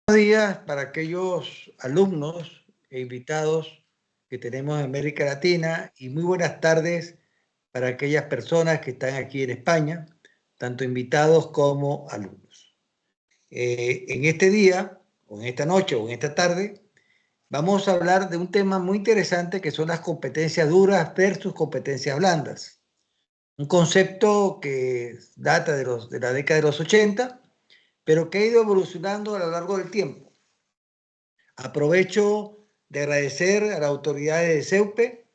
Buenos días para aquellos alumnos e invitados que tenemos en América Latina y muy buenas tardes para aquellas personas que están aquí en España, tanto invitados como alumnos. En este día, o en esta noche, o en esta tarde, vamos a hablar de un tema muy interesante que son las competencias duras versus competencias blandas. Un concepto que data de la década de los 80, pero que ha ido evolucionando a lo largo del tiempo. Aprovecho de agradecer a las autoridades de CEUPE,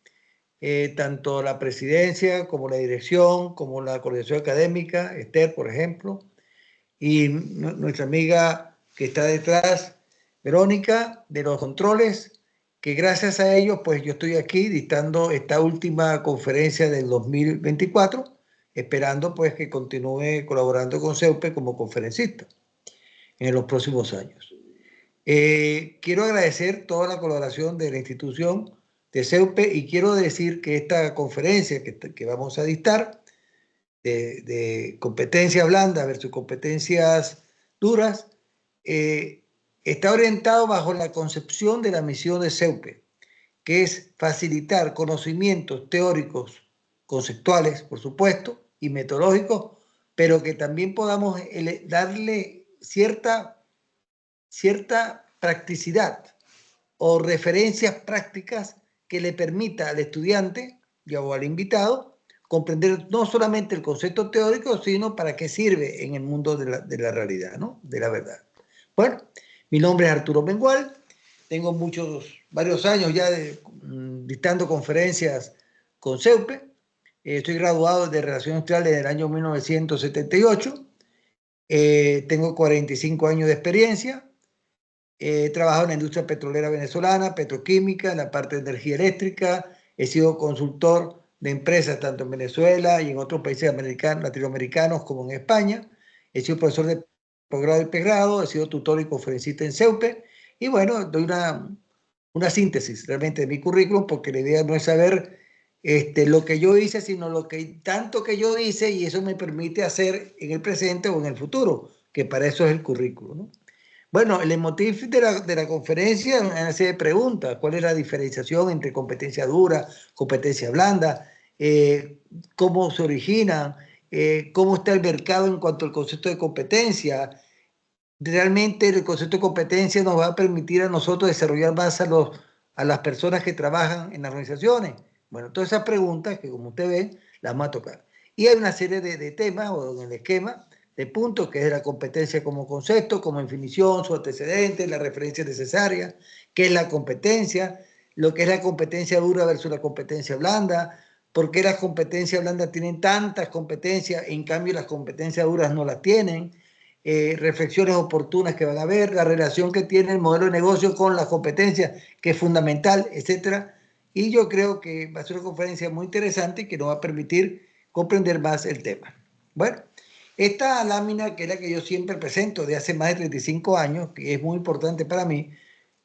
tanto la presidencia como la dirección, como la coordinación académica, Esther, por ejemplo, y nuestra amiga que está detrás, Verónica, de los controles, que gracias a ellos, pues yo estoy aquí dictando esta última conferencia del 2024, esperando pues que continúe colaborando con CEUPE como conferencista en los próximos años. Quiero agradecer toda la colaboración de la institución de CEUPE y quiero decir que esta conferencia que vamos a dictar de competencias blandas versus competencias duras está orientado bajo la concepción de la misión de CEUPE, que es facilitar conocimientos teóricos, conceptuales, por supuesto, y metodológicos, pero que también podamos darle cierta practicidad o referencias prácticas que le permita al estudiante o al invitado comprender no solamente el concepto teórico, sino para qué sirve en el mundo de la realidad, ¿no? De la verdad. Bueno, mi nombre es Arturo Mengual, tengo varios años ya dictando conferencias con CEUPE, estoy graduado de Relaciones Industriales en el año 1978, tengo 45 años de experiencia. He trabajado en la industria petrolera venezolana, petroquímica, en la parte de energía eléctrica. He sido consultor de empresas tanto en Venezuela y en otros países latinoamericanos como en España. He sido profesor de posgrado y pregrado, he sido tutor y conferencista en CEUPE. Y bueno, doy una síntesis realmente de mi currículum porque la idea no es saber lo que yo hice, sino tanto que yo hice y eso me permite hacer en el presente o en el futuro, que para eso es el currículum, ¿no? Bueno, el motivo de la conferencia es una serie de preguntas. ¿Cuál es la diferenciación entre competencia dura, competencia blanda? ¿Cómo se originan? ¿Cómo está el mercado en cuanto al concepto de competencia? ¿Realmente el concepto de competencia nos va a permitir a nosotros desarrollar más a las personas que trabajan en las organizaciones? Bueno, todas esas preguntas que como usted ve, las vamos a tocar. Y hay una serie de temas o en el esquema de puntos, que es la competencia como concepto, como definición, su antecedente, la referencia necesaria, qué es la competencia, lo que es la competencia dura versus la competencia blanda, por qué las competencias blandas tienen tantas competencias, en cambio las competencias duras no las tienen, reflexiones oportunas que van a haber, la relación que tiene el modelo de negocio con las competencias, que es fundamental, etcétera. Y yo creo que va a ser una conferencia muy interesante y que nos va a permitir comprender más el tema. Bueno, esta lámina, que es la que yo siempre presento de hace más de 35 años, que es muy importante para mí,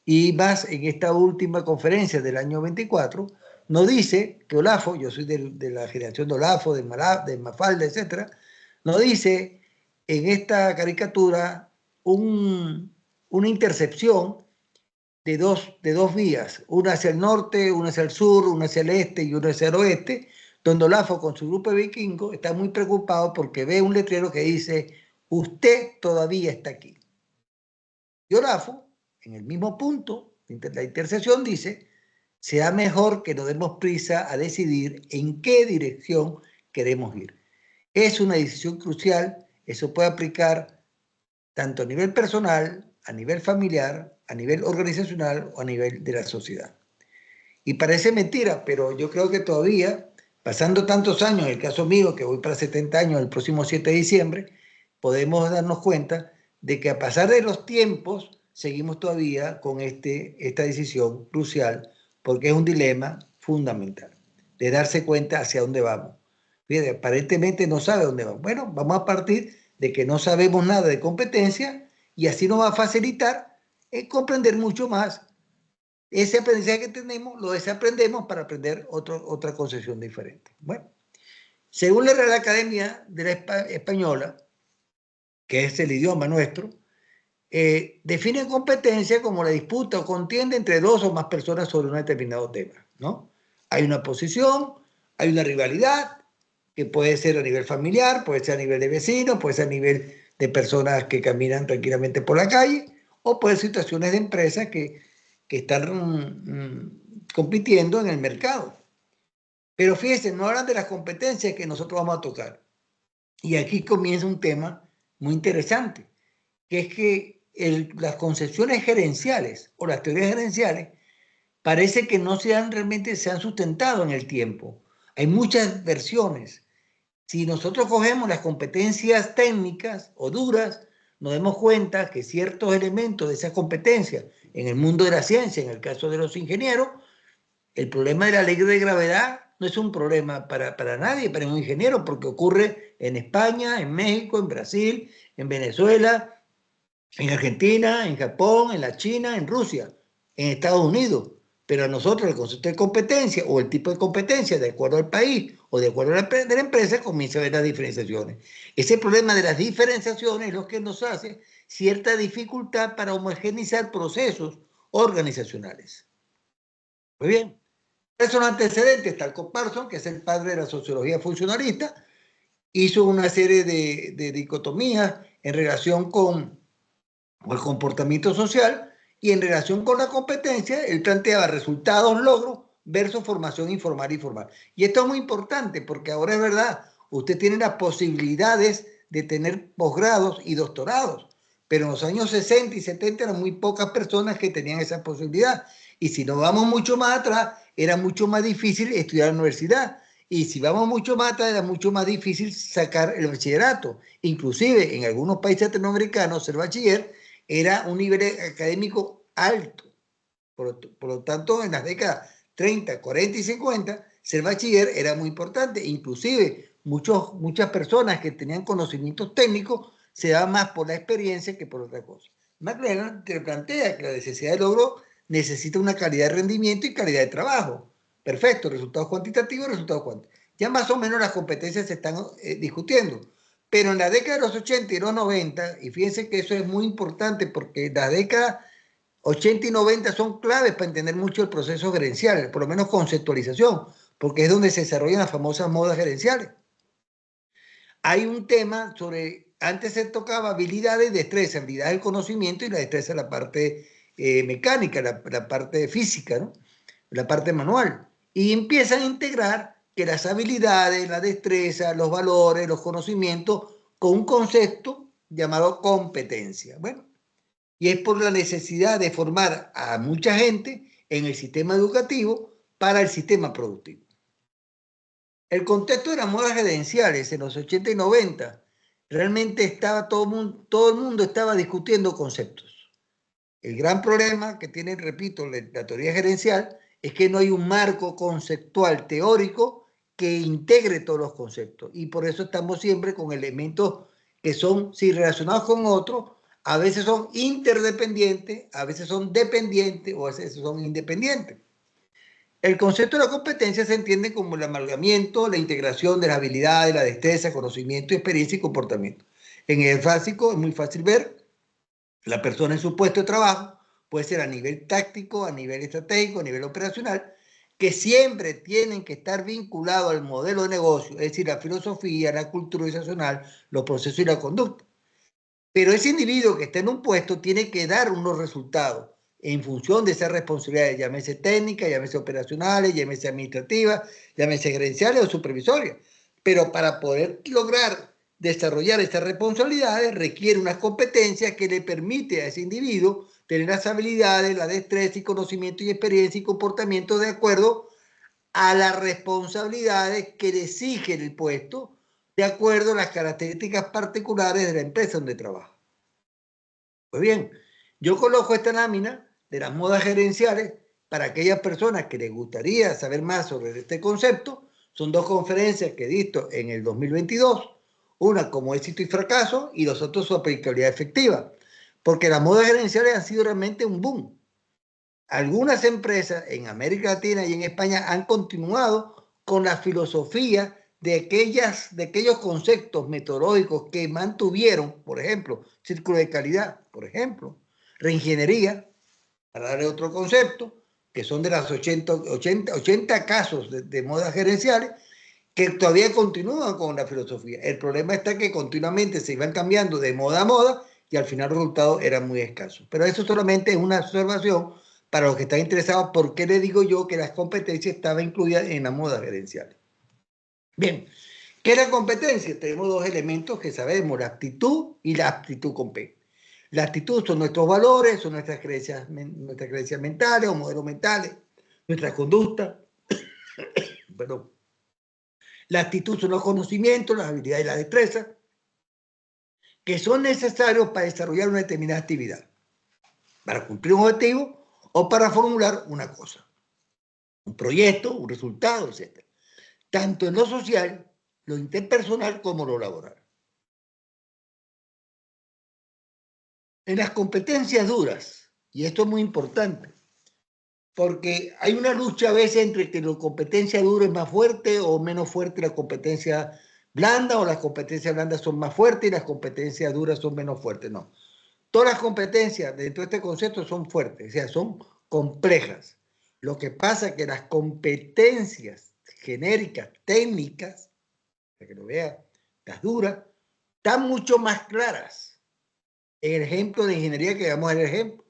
y más en esta última conferencia del año 24, nos dice que Olafo, yo soy de la generación de Olafo, de Mafalda, etcétera, nos dice en esta caricatura una intercepción de dos vías, una hacia el norte, una hacia el sur, una hacia el este y una hacia el oeste, donde Olafo con su grupo de vikingos está muy preocupado porque ve un letrero que dice: usted todavía está aquí. Y Olafo, en el mismo punto, la intersección, dice: será mejor que nos demos prisa a decidir en qué dirección queremos ir. Es una decisión crucial, eso puede aplicar tanto a nivel personal, a nivel familiar, a nivel organizacional o a nivel de la sociedad. Y parece mentira, pero yo creo que todavía, pasando tantos años, en el caso mío, que voy para 70 años el próximo 7 de diciembre, podemos darnos cuenta de que a pasar de los tiempos, seguimos todavía con esta decisión crucial, porque es un dilema fundamental, de darse cuenta hacia dónde vamos. Fíjate, aparentemente no sabe dónde vamos. Bueno, vamos a partir de que no sabemos nada de competencia y así nos va a facilitar comprender mucho más ese aprendizaje que tenemos, lo desaprendemos para aprender otra concepción diferente. Bueno, según la Real Academia de la Española, que es el idioma nuestro, definen competencia como la disputa o contienda entre dos o más personas sobre un determinado tema, ¿no? Hay una posición, hay una rivalidad, que puede ser a nivel familiar, puede ser a nivel de vecinos, puede ser a nivel de personas que caminan tranquilamente por la calle, o puede ser situaciones de empresas que están compitiendo en el mercado. Pero fíjense, no hablan de las competencias que nosotros vamos a tocar. Y aquí comienza un tema muy interesante, que es que las concepciones gerenciales o las teorías gerenciales parece que no realmente se han sustentado en el tiempo. Hay muchas versiones. Si nosotros cogemos las competencias técnicas o duras, nos damos cuenta que ciertos elementos de esas competencias en el mundo de la ciencia, en el caso de los ingenieros, el problema de la ley de gravedad no es un problema para nadie, para un ingeniero, porque ocurre en España, en México, en Brasil, en Venezuela, en Argentina, en Japón, en la China, en Rusia, en Estados Unidos. Pero a nosotros el concepto de competencia o el tipo de competencia, de acuerdo al país o de acuerdo a la empresa, comienza a ver las diferenciaciones. Ese problema de las diferenciaciones es lo que nos hace cierta dificultad para homogeneizar procesos organizacionales. Muy bien. Son antecedentes, tal como Parsons, que es el padre de la sociología funcionalista, hizo una serie de dicotomías en relación con el comportamiento social y en relación con la competencia, él planteaba resultados, logros versus formación informal y formal. Y esto es muy importante porque ahora es verdad, usted tiene las posibilidades de tener posgrados y doctorados, pero en los años 60 y 70 eran muy pocas personas que tenían esa posibilidad. Y si nos vamos mucho más atrás, era mucho más difícil estudiar en la universidad. Y si vamos mucho más atrás, era mucho más difícil sacar el bachillerato. Inclusive en algunos países latinoamericanos, ser bachiller era un nivel académico alto. Por lo tanto, en las décadas 30, 40 y 50, ser bachiller era muy importante. Inclusive, muchas personas que tenían conocimientos técnicos se daban más por la experiencia que por otra cosa. McLennan te plantea que la necesidad de logro necesita una calidad de rendimiento y calidad de trabajo. Perfecto, resultados cuantitativos, resultados cuantitativos. Ya más o menos las competencias se están discutiendo. Pero en la década de los 80 y los 90, y fíjense que eso es muy importante porque las décadas 80 y 90 son claves para entender mucho el proceso gerencial, por lo menos conceptualización, porque es donde se desarrollan las famosas modas gerenciales. Hay un tema sobre, antes se tocaba habilidades y destreza, habilidad del conocimiento y la destreza la parte mecánica, la parte física, ¿no? La parte manual. Y empiezan a integrar que las habilidades, la destreza, los valores, los conocimientos, con un concepto llamado competencia. Bueno, y es por la necesidad de formar a mucha gente en el sistema educativo para el sistema productivo. El contexto de las modas gerenciales en los 80 y 90, realmente estaba todo el mundo estaba discutiendo conceptos. El gran problema que tiene, repito, la teoría gerencial es que no hay un marco conceptual teórico que integre todos los conceptos. Y por eso estamos siempre con elementos que son, si relacionados con otros, a veces son interdependientes, a veces son dependientes o a veces son independientes. El concepto de la competencia se entiende como el amalgamiento, la integración de las habilidades, la destreza, conocimiento, experiencia y comportamiento. En el básico es muy fácil ver la persona en su puesto de trabajo, puede ser a nivel táctico, a nivel estratégico, a nivel operacional, que siempre tienen que estar vinculados al modelo de negocio, es decir, la filosofía, la cultura organizacional, los procesos y la conducta. Pero ese individuo que está en un puesto tiene que dar unos resultados en función de esas responsabilidades, llámese técnicas, llámese operacionales, llámese administrativas, llámese gerenciales o supervisorias. Pero para poder lograr desarrollar estas responsabilidades requiere unas competencias que le permite a ese individuo tener las habilidades, la destreza y conocimiento y experiencia y comportamiento de acuerdo a las responsabilidades que le exige el puesto, de acuerdo a las características particulares de la empresa donde trabaja. Pues bien, yo coloco esta lámina de las modas gerenciales para aquellas personas que les gustaría saber más sobre este concepto. Son dos conferencias que he visto en el 2022, una como éxito y fracaso y los otros su aplicabilidad efectiva, porque las modas gerenciales han sido realmente un boom. Algunas empresas en América Latina y en España han continuado con la filosofía de aquellos conceptos metodológicos que mantuvieron, por ejemplo, círculo de calidad, por ejemplo, reingeniería, para darle otro concepto, que son de las 80 casos de modas gerenciales, que todavía continúan con la filosofía. El problema está que continuamente se iban cambiando de moda a moda y al final el resultado era muy escaso. Pero eso solamente es una observación para los que están interesados. ¿Por qué le digo yo que las competencias estaban incluidas en la moda gerencial? Bien, ¿qué es la competencia? Tenemos dos elementos que sabemos, la aptitud y la aptitud con P. La actitud son nuestros valores, son nuestras creencias mentales o modelos mentales, nuestra conducta. Perdón. La actitud son los conocimientos, las habilidades y las destrezas que son necesarios para desarrollar una determinada actividad, para cumplir un objetivo o para formular una cosa, un proyecto, un resultado, etc. Tanto en lo social, lo interpersonal como lo laboral. En las competencias duras, y esto es muy importante, porque hay una lucha a veces entre que la competencia dura es más fuerte o menos fuerte la competencia blanda, o las competencias blandas son más fuertes y las competencias duras son menos fuertes. No. Todas las competencias dentro de este concepto son fuertes, o sea, son complejas. Lo que pasa es que las competencias genéricas, técnicas, para que lo vea, las duras, están mucho más claras. En el ejemplo de ingeniería que damos el ejemplo,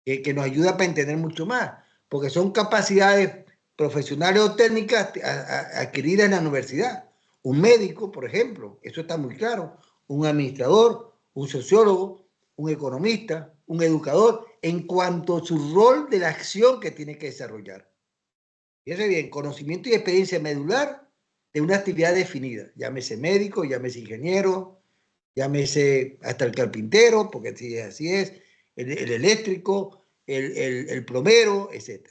que nos ayuda para entender mucho más, porque son capacidades profesionales o técnicas adquiridas en la universidad. Un médico, por ejemplo, eso está muy claro, un administrador, un sociólogo, un economista, un educador, en cuanto a su rol de la acción que tiene que desarrollar. Fíjese bien, conocimiento y experiencia medular de una actividad definida, llámese médico, llámese ingeniero, llámese hasta el carpintero, porque así es, el eléctrico, el plomero, etc.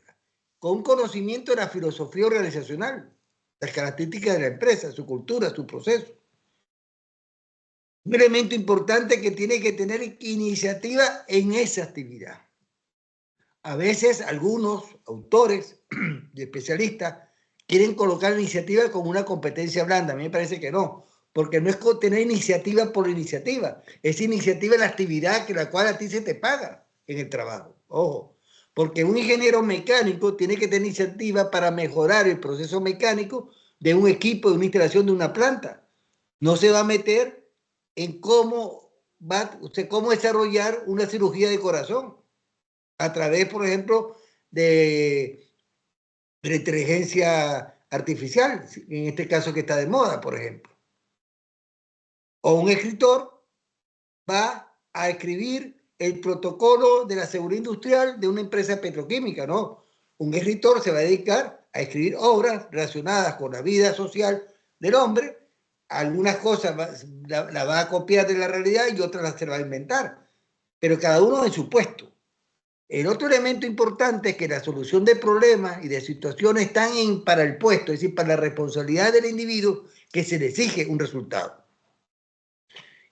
Con conocimiento de la filosofía organizacional, las características de la empresa, su cultura, su proceso. Un elemento importante que tiene que tener iniciativa en esa actividad. A veces algunos autores y especialistas quieren colocar la iniciativa como una competencia blanda. A mí me parece que no, porque no es tener iniciativa por iniciativa, es iniciativa en la actividad que la cual a ti se te paga en el trabajo. Ojo, porque un ingeniero mecánico tiene que tener iniciativa para mejorar el proceso mecánico de un equipo, de una instalación, de una planta. No se va a meter en cómo desarrollar una cirugía de corazón a través, por ejemplo, de la inteligencia artificial, en este caso que está de moda, por ejemplo. O un escritor va a escribir el protocolo de la seguridad industrial de una empresa petroquímica, ¿no? Un escritor se va a dedicar a escribir obras relacionadas con la vida social del hombre. Algunas cosas la va a copiar de la realidad y otras las se va a inventar, pero cada uno en su puesto. El otro elemento importante es que la solución de problemas y de situaciones están para el puesto, es decir, para la responsabilidad del individuo que se le exige un resultado.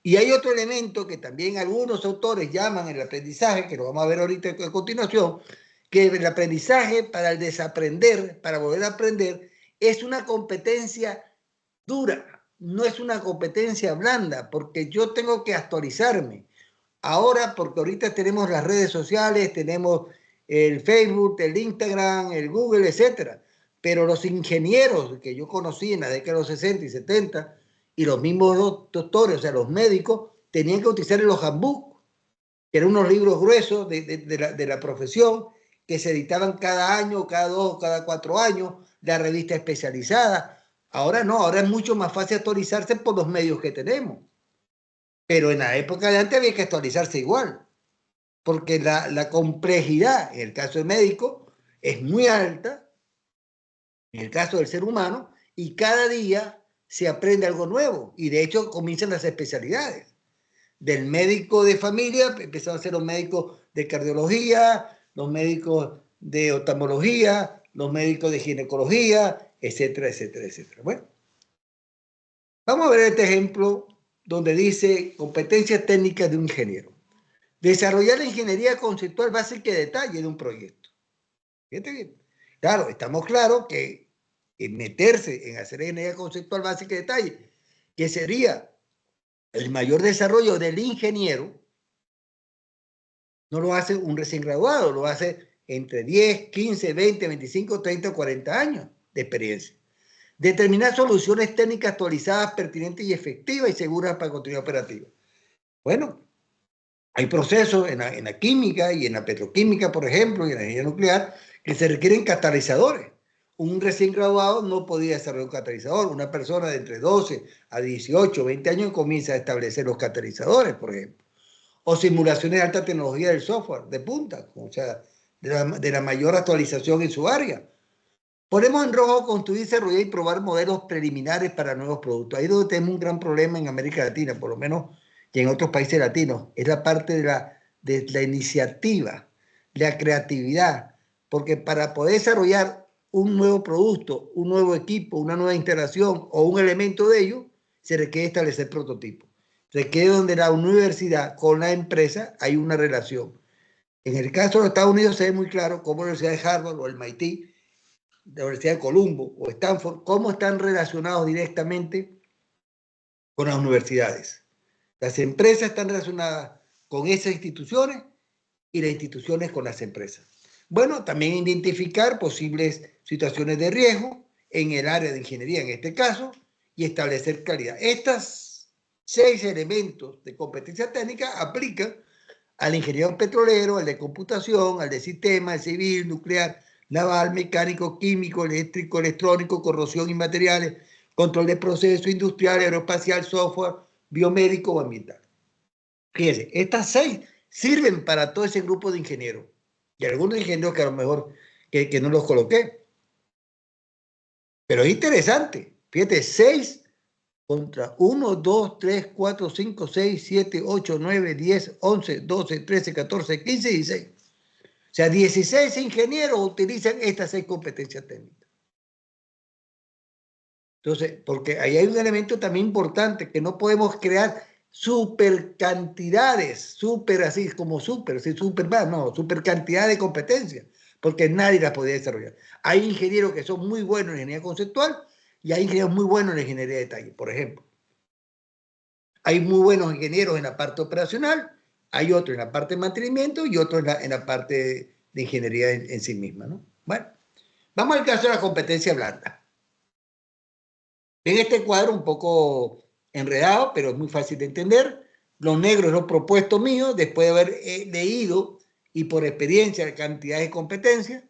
Y hay otro elemento que también algunos autores llaman el aprendizaje, que lo vamos a ver ahorita a continuación, que el aprendizaje para el desaprender, para volver a aprender, es una competencia dura, no es una competencia blanda, porque yo tengo que actualizarme. Ahora, porque ahorita tenemos las redes sociales, tenemos el Facebook, el Instagram, el Google, etcétera. Pero los ingenieros que yo conocí en la década de los 60 y 70 y los mismos doctores, o sea, los médicos, tenían que utilizar los handbook, que eran unos libros gruesos de la profesión que se editaban cada año, cada 2, cada 4 años, la revista especializada. Ahora no, ahora es mucho más fácil actualizarse por los medios que tenemos. Pero en la época de antes había que actualizarse igual, porque la complejidad, en el caso del médico, es muy alta, en el caso del ser humano, y cada día se aprende algo nuevo, y de hecho comienzan las especialidades. Del médico de familia empezaron a ser los médicos de cardiología, los médicos de oftalmología, los médicos de ginecología, etcétera, etcétera, etcétera. Bueno, vamos a ver este ejemplo donde dice competencias técnicas de un ingeniero. Desarrollar la ingeniería conceptual básica y detalle de un proyecto. Fíjate bien. Claro, estamos claros que meterse en hacer ingeniería conceptual básica de detalle, que sería el mayor desarrollo del ingeniero, no lo hace un recién graduado, lo hace entre 10, 15, 20, 25, 30, 40 años de experiencia. Determinar soluciones técnicas actualizadas, pertinentes y efectivas y seguras para continuidad operativa. Bueno, hay procesos en la química y en la petroquímica, por ejemplo, y en la energía nuclear, que se requieren catalizadores. Un recién graduado no podía desarrollar un catalizador. Una persona de entre 12 a 18, 20 años comienza a establecer los catalizadores, por ejemplo. O simulaciones de alta tecnología del software, de punta, o sea, de la mayor actualización en su área. Ponemos en rojo construir, desarrollar y probar modelos preliminares para nuevos productos. Ahí es donde tenemos un gran problema en América Latina, por lo menos y en otros países latinos. Es la parte de la iniciativa, la creatividad, porque para poder desarrollar un nuevo producto, un nuevo equipo, una nueva instalación o un elemento de ello, se requiere establecer prototipos. Requiere donde la universidad con la empresa hay una relación. En el caso de los Estados Unidos se ve muy claro cómo la Universidad de Harvard o el MIT, la Universidad de Columbo o Stanford, cómo están relacionados directamente con las universidades. Las empresas están relacionadas con esas instituciones y las instituciones con las empresas. Bueno, también identificar posibles situaciones de riesgo en el área de ingeniería, en este caso, y establecer calidad. Estos 6 elementos de competencia técnica aplican al ingeniero petrolero, al de computación, al de sistema, civil, nuclear, naval, mecánico, químico, eléctrico, electrónico, corrosión y materiales, control de proceso industrial, aeroespacial, software, biomédico o ambiental. Fíjense, estas 6 sirven para todo ese grupo de ingenieros. Y algunos ingenieros que a lo mejor que no los coloqué. Pero es interesante. Fíjate, 6 contra 1, 2, 3, 4, 5, 6, 7, 8, 9, 10, 11, 12, 13, 14, 15 y 16. O sea, 16 ingenieros utilizan estas 6 competencias técnicas. Entonces, porque ahí hay un elemento también importante, que no podemos crear super cantidades, super así como super, sí, super más, no, super cantidad de competencias, porque nadie las podía desarrollar. Hay ingenieros que son muy buenos en ingeniería conceptual y hay ingenieros muy buenos en ingeniería de detalle, por ejemplo. Hay muy buenos ingenieros en la parte operacional, hay otros en la parte de mantenimiento y otros en la parte de ingeniería en sí misma, ¿no? Bueno, vamos al caso de la competencia blanda. En este cuadro un poco enredado, pero es muy fácil de entender. Lo negro es lo propuesto mío, después de haber leído y por experiencia la cantidad de competencias.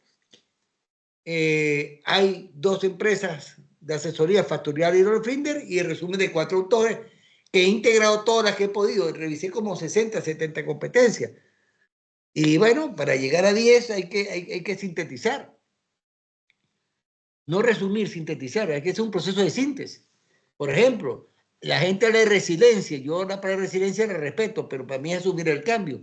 Hay 2 empresas de asesoría factorial y Finder y el resumen de 4 autores que he integrado todas las que he podido. Revisé como 60, 70 competencias. Y bueno, para llegar a 10 hay que sintetizar. No resumir, sintetizar. Hay que hacer un proceso de síntesis. Por ejemplo, la gente habla de resiliencia. Yo la palabra resiliencia la respeto, pero para mí es asumir el cambio.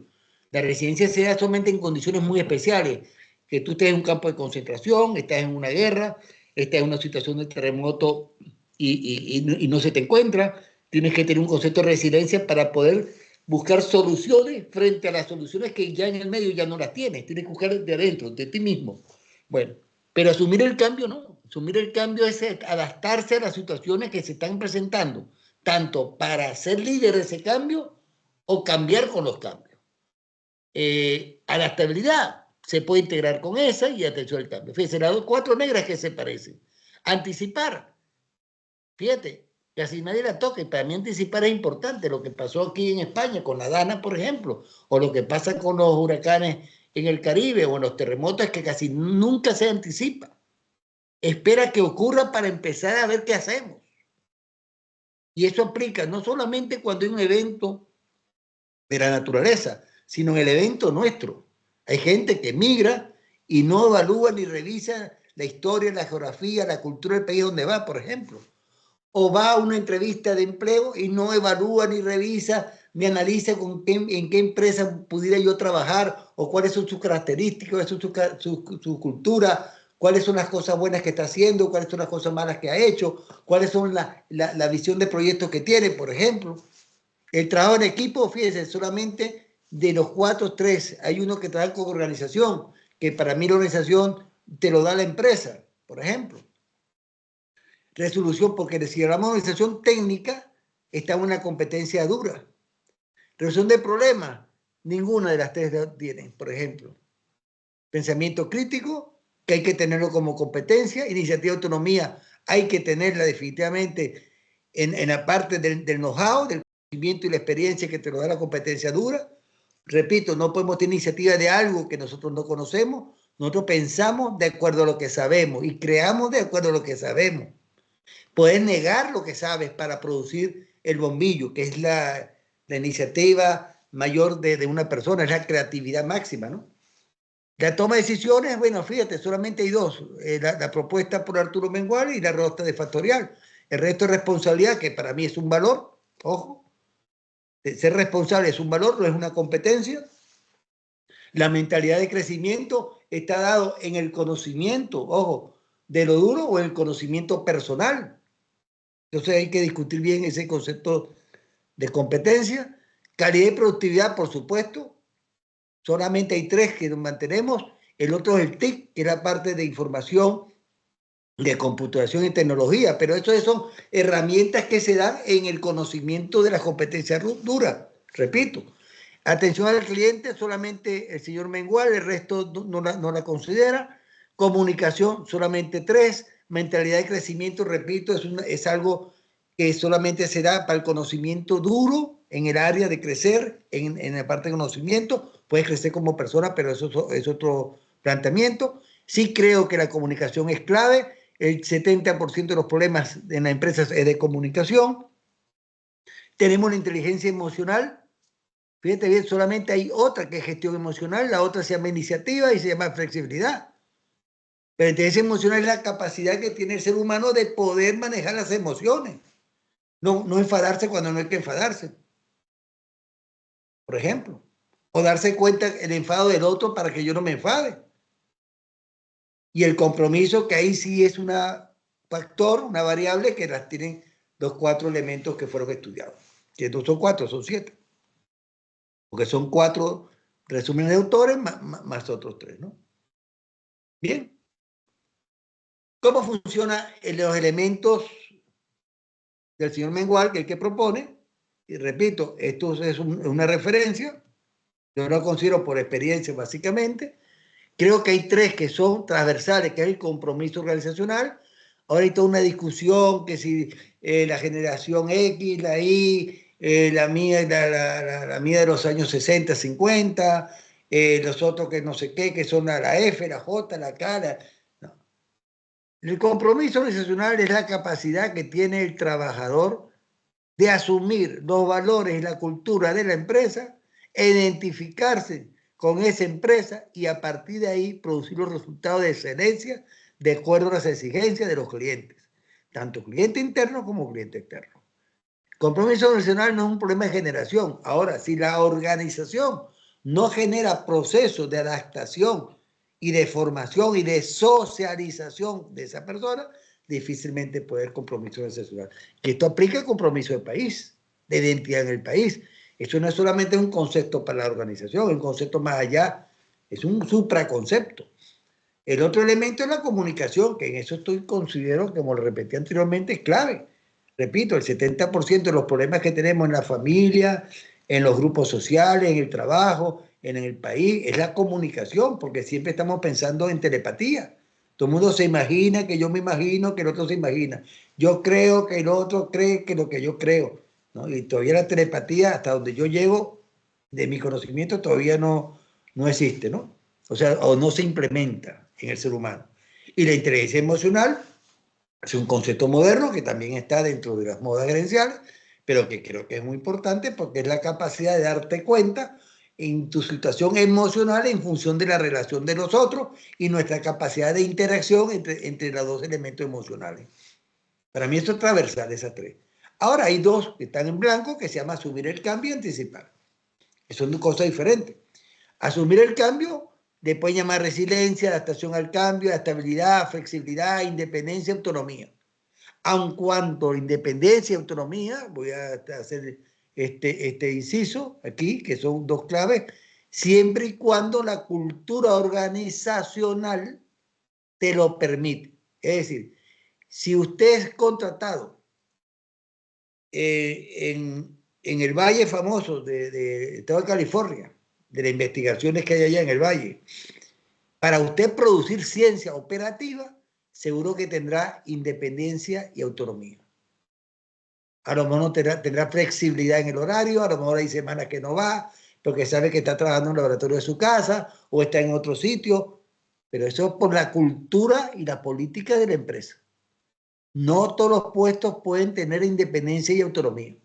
La resiliencia se da solamente en condiciones muy especiales. Que tú estés en un campo de concentración, estás en una guerra, estás en una situación de terremoto y no se te encuentra. Tienes que tener un concepto de resiliencia para poder buscar soluciones frente a las soluciones que ya en el medio ya no las tienes. Tienes que buscar de adentro, de ti mismo. Bueno, pero asumir el cambio no. Asumir el cambio es adaptarse a las situaciones que se están presentando, tanto para ser líder de ese cambio o cambiar con los cambios. Adaptabilidad se puede integrar con esa y atención al cambio. Fíjense, las 4 negras que se parecen. Anticipar. Fíjate, casi nadie la toca y para mí anticipar es importante. Lo que pasó aquí en España con la Dana, por ejemplo, o lo que pasa con los huracanes en el Caribe o en los terremotos, es que casi nunca se anticipa. Espera que ocurra para empezar a ver qué hacemos. Y eso aplica no solamente cuando hay un evento de la naturaleza, sino en el evento nuestro. Hay gente que migra y no evalúa ni revisa la historia, la geografía, la cultura del país donde va, por ejemplo. O va a una entrevista de empleo y no evalúa ni revisa ni analiza en qué empresa pudiera yo trabajar o cuáles son sus características, cuáles son su cultura, cuáles son las cosas buenas que está haciendo, cuáles son las cosas malas que ha hecho, cuáles son la visión de proyectos que tiene, por ejemplo. El trabajo en equipo, fíjense, solamente de los 4, 3, hay uno que trabaja con organización, que para mí la organización te lo da la empresa, por ejemplo. Resolución, porque si hablamos de organización técnica, está en una competencia dura. Resolución de problemas, ninguna de las tres tienen, por ejemplo. Pensamiento crítico, que hay que tenerlo como competencia. Iniciativa de autonomía, hay que tenerla definitivamente en la parte del know-how, del conocimiento y la experiencia que te lo da la competencia dura. Repito, no podemos tener iniciativa de algo que nosotros no conocemos. Nosotros pensamos de acuerdo a lo que sabemos y creamos de acuerdo a lo que sabemos. Puedes negar lo que sabes para producir el bombillo, que es la iniciativa mayor de una persona, es la creatividad máxima, ¿no? La toma de decisiones, bueno, fíjate, solamente hay dos, la propuesta por Arturo Mengual y la rota de Factorial. El resto es responsabilidad, que para mí es un valor, ojo, ser responsable es un valor, no es una competencia. La mentalidad de crecimiento está dado en el conocimiento, ojo, de lo duro o en el conocimiento personal. Entonces hay que discutir bien ese concepto de competencia. Calidad y productividad, por supuesto. Solamente hay tres que nos mantenemos. El otro es el TIC, que es la parte de información, de computación y tecnología. Pero eso son herramientas que se dan en el conocimiento de las competencias duras. Repito, atención al cliente, solamente el señor Mengual, el resto no la considera. Comunicación, solamente tres. Mentalidad de crecimiento, repito, es algo que solamente se da para el conocimiento duro en el área de crecer, en la parte de conocimiento. Puedes crecer como persona, pero eso es otro planteamiento. Sí creo que la comunicación es clave. El 70% de los problemas en las empresas es de comunicación. Tenemos la inteligencia emocional. Fíjate bien, solamente hay otra que es gestión emocional, la otra se llama iniciativa y se llama flexibilidad. Pero la inteligencia emocional es la capacidad que tiene el ser humano de poder manejar las emociones. No enfadarse cuando no hay que enfadarse, por ejemplo. O darse cuenta el enfado del otro para que yo no me enfade. Y el compromiso, que ahí sí es un factor, una variable que las tienen los 4 elementos que fueron estudiados. Que no son 4, son 7. Porque son 4 resúmenes de autores más otros 3, ¿no? Bien. ¿Cómo funcionan los elementos del señor Mengual, que es el que propone? Y repito, esto es una referencia. Yo lo considero por experiencia, básicamente. Creo que hay 3 que son transversales, que es el compromiso organizacional. Ahora hay toda una discusión que si la generación X, la Y, la mía de los años 60, 50, los otros que no sé qué, que son la F, la J, la K. No. El compromiso organizacional es la capacidad que tiene el trabajador de asumir los valores y la cultura de la empresa, identificarse con esa empresa y a partir de ahí producir los resultados de excelencia de acuerdo a las exigencias de los clientes, tanto cliente interno como cliente externo. Compromiso organizacional no es un problema de generación. Ahora, si la organización no genera procesos de adaptación y de formación y de socialización de esa persona, difícilmente puede haber compromiso organizacional. Que esto aplica el compromiso de país, de identidad en el país. Eso no es solamente un concepto para la organización, es un concepto más allá, es un supraconcepto. El otro elemento es la comunicación, que en eso considero, como lo repetí anteriormente, es clave. Repito, el 70% de los problemas que tenemos en la familia, en los grupos sociales, en el trabajo, en el país, es la comunicación, porque siempre estamos pensando en telepatía. Todo el mundo se imagina que yo me imagino que el otro se imagina. Yo creo que el otro cree que lo que yo creo, ¿no? Y todavía la telepatía, hasta donde yo llego, de mi conocimiento, todavía no existe, ¿no? O sea, o no se implementa en el ser humano. Y la inteligencia emocional es un concepto moderno que también está dentro de las modas gerenciales, pero que creo que es muy importante porque es la capacidad de darte cuenta en tu situación emocional en función de la relación de los otros y nuestra capacidad de interacción entre los dos elementos emocionales. Para mí esto es transversal, esas 3. Ahora hay 2 que están en blanco que se llama asumir el cambio y anticipar. Son 2 cosas diferentes. Asumir el cambio le pueden llamar resiliencia, adaptación al cambio, estabilidad, flexibilidad, independencia, autonomía. Aun cuanto independencia y autonomía, voy a hacer este inciso aquí, que son 2 claves, siempre y cuando la cultura organizacional te lo permite. Es decir, Si usted es contratado en el valle famoso de Estado de California, de las investigaciones que hay allá en el valle, para usted producir ciencia operativa, seguro que tendrá independencia y autonomía. A lo mejor no tendrá flexibilidad en el horario, a lo mejor hay semanas que no va, porque sabe que está trabajando en el laboratorio de su casa o está en otro sitio, pero eso es por la cultura y la política de la empresa. No todos los puestos pueden tener independencia y autonomía.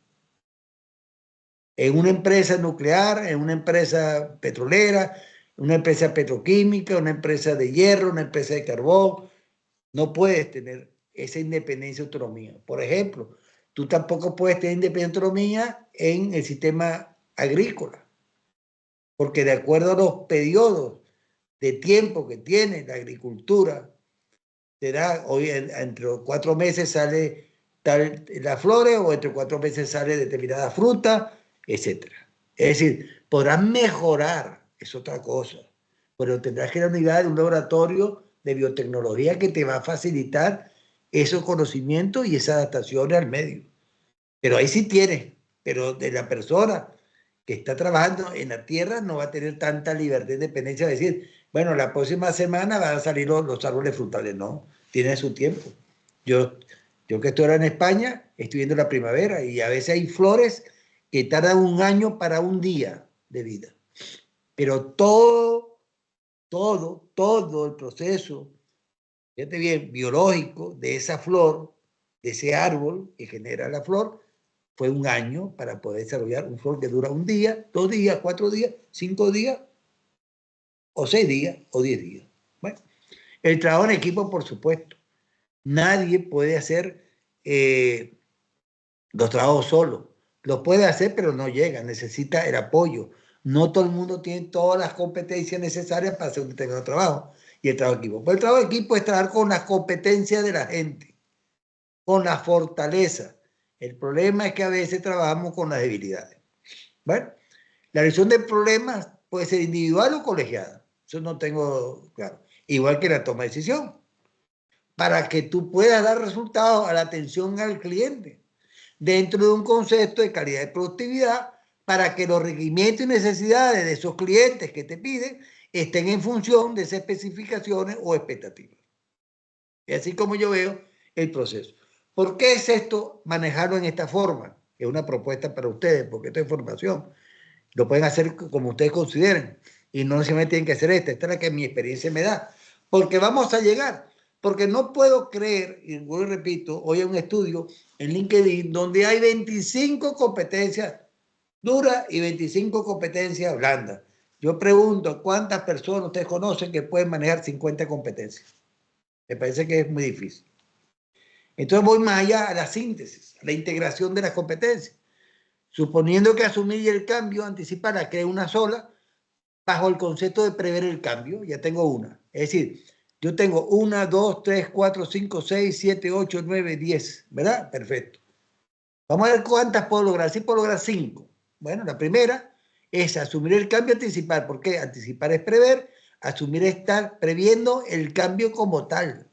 En una empresa nuclear, en una empresa petrolera, una empresa petroquímica, una empresa de hierro, una empresa de carbón, no puedes tener esa independencia y autonomía. Por ejemplo, tú tampoco puedes tener independencia y autonomía en el sistema agrícola, porque de acuerdo a los periodos de tiempo que tiene la agricultura, te da, hoy entre 4 meses sale tal, las flores o entre 4 meses sale determinada fruta, etc. Es decir, podrás mejorar, es otra cosa, pero tendrás que ir a la unidad de un laboratorio de biotecnología que te va a facilitar esos conocimientos y esas adaptaciones al medio. Pero ahí sí tienes, pero de la persona que está trabajando en la tierra no va a tener tanta libertad e independencia de decir, bueno, la próxima semana van a salir los árboles frutales. No, tiene su tiempo. Yo, yo que estoy ahora en España, estoy viendo la primavera y a veces hay flores que tardan un año para un día de vida. Pero todo el proceso, fíjate bien, biológico de esa flor, de ese árbol que genera la flor, fue un año para poder desarrollar un flor que dura un día, 2 días, 4 días, 5 días, o 6 días, o 10 días. Bueno, el trabajo en equipo, por supuesto. Nadie puede hacer los trabajos solo. Los puede hacer, pero no llega, necesita el apoyo. No todo el mundo tiene todas las competencias necesarias para hacer un determinado trabajo. Y el trabajo en equipo. Pues el trabajo en equipo es trabajar con las competencias de la gente, con la fortaleza. El problema es que a veces trabajamos con las debilidades. Bueno, la resolución de problemas puede ser individual o colegiada. Eso no tengo claro. Igual que la toma de decisión. Para que tú puedas dar resultados a la atención al cliente dentro de un concepto de calidad y productividad para que los requerimientos y necesidades de esos clientes que te piden estén en función de esas especificaciones o expectativas. Y así como yo veo el proceso. ¿Por qué es esto manejarlo en esta forma? Es una propuesta para ustedes, porque esta información lo pueden hacer como ustedes consideren y no necesariamente tienen que hacer esta es la que mi experiencia me da, porque vamos a llegar, porque no puedo creer, y vuelvo y repito, hoy hay un estudio en LinkedIn donde hay 25 competencias duras y 25 competencias blandas. Yo pregunto, ¿cuántas personas ustedes conocen que pueden manejar 50 competencias? Me parece que es muy difícil. Entonces voy más allá a la síntesis, a la integración de las competencias. Suponiendo que asumir el cambio, anticipará que una sola, bajo el concepto de prever el cambio, ya tengo una. Es decir, yo tengo 1, 2, 3, 4, 5, 6, 7, 8, 9, 10, ¿verdad? Perfecto. Vamos a ver cuántas puedo lograr. Sí puedo lograr 5. Bueno, la primera es asumir el cambio, anticipar. ¿Por qué? Anticipar es prever, asumir es estar previendo el cambio como tal.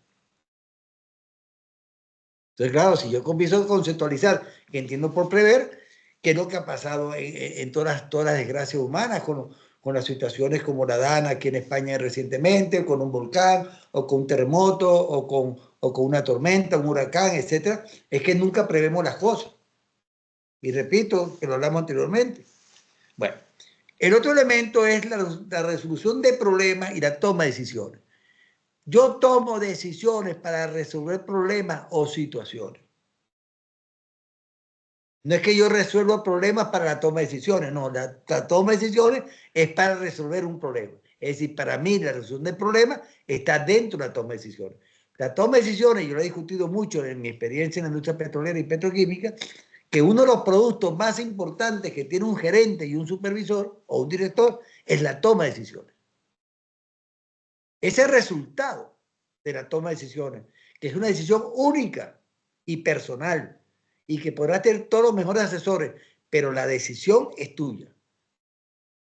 Entonces, claro, si yo comienzo a conceptualizar, que entiendo por prever, qué es lo que ha pasado en todas las desgracias humanas, con las situaciones como la Dana aquí en España recientemente, con un volcán, o con un terremoto, o con una tormenta, un huracán, etcétera, es que nunca prevemos las cosas. Y repito, que lo hablamos anteriormente. Bueno, el otro elemento es la resolución de problemas y la toma de decisiones. Yo tomo decisiones para resolver problemas o situaciones. No es que yo resuelva problemas para la toma de decisiones, no, la toma de decisiones es para resolver un problema. Es decir, para mí la resolución del problema está dentro de la toma de decisiones. La toma de decisiones, yo lo he discutido mucho en mi experiencia en la industria petrolera y petroquímica, que uno de los productos más importantes que tiene un gerente y un supervisor o un director es la toma de decisiones. Ese resultado de la toma de decisiones, que es una decisión única y personal, y que podrás tener todos los mejores asesores, pero la decisión es tuya.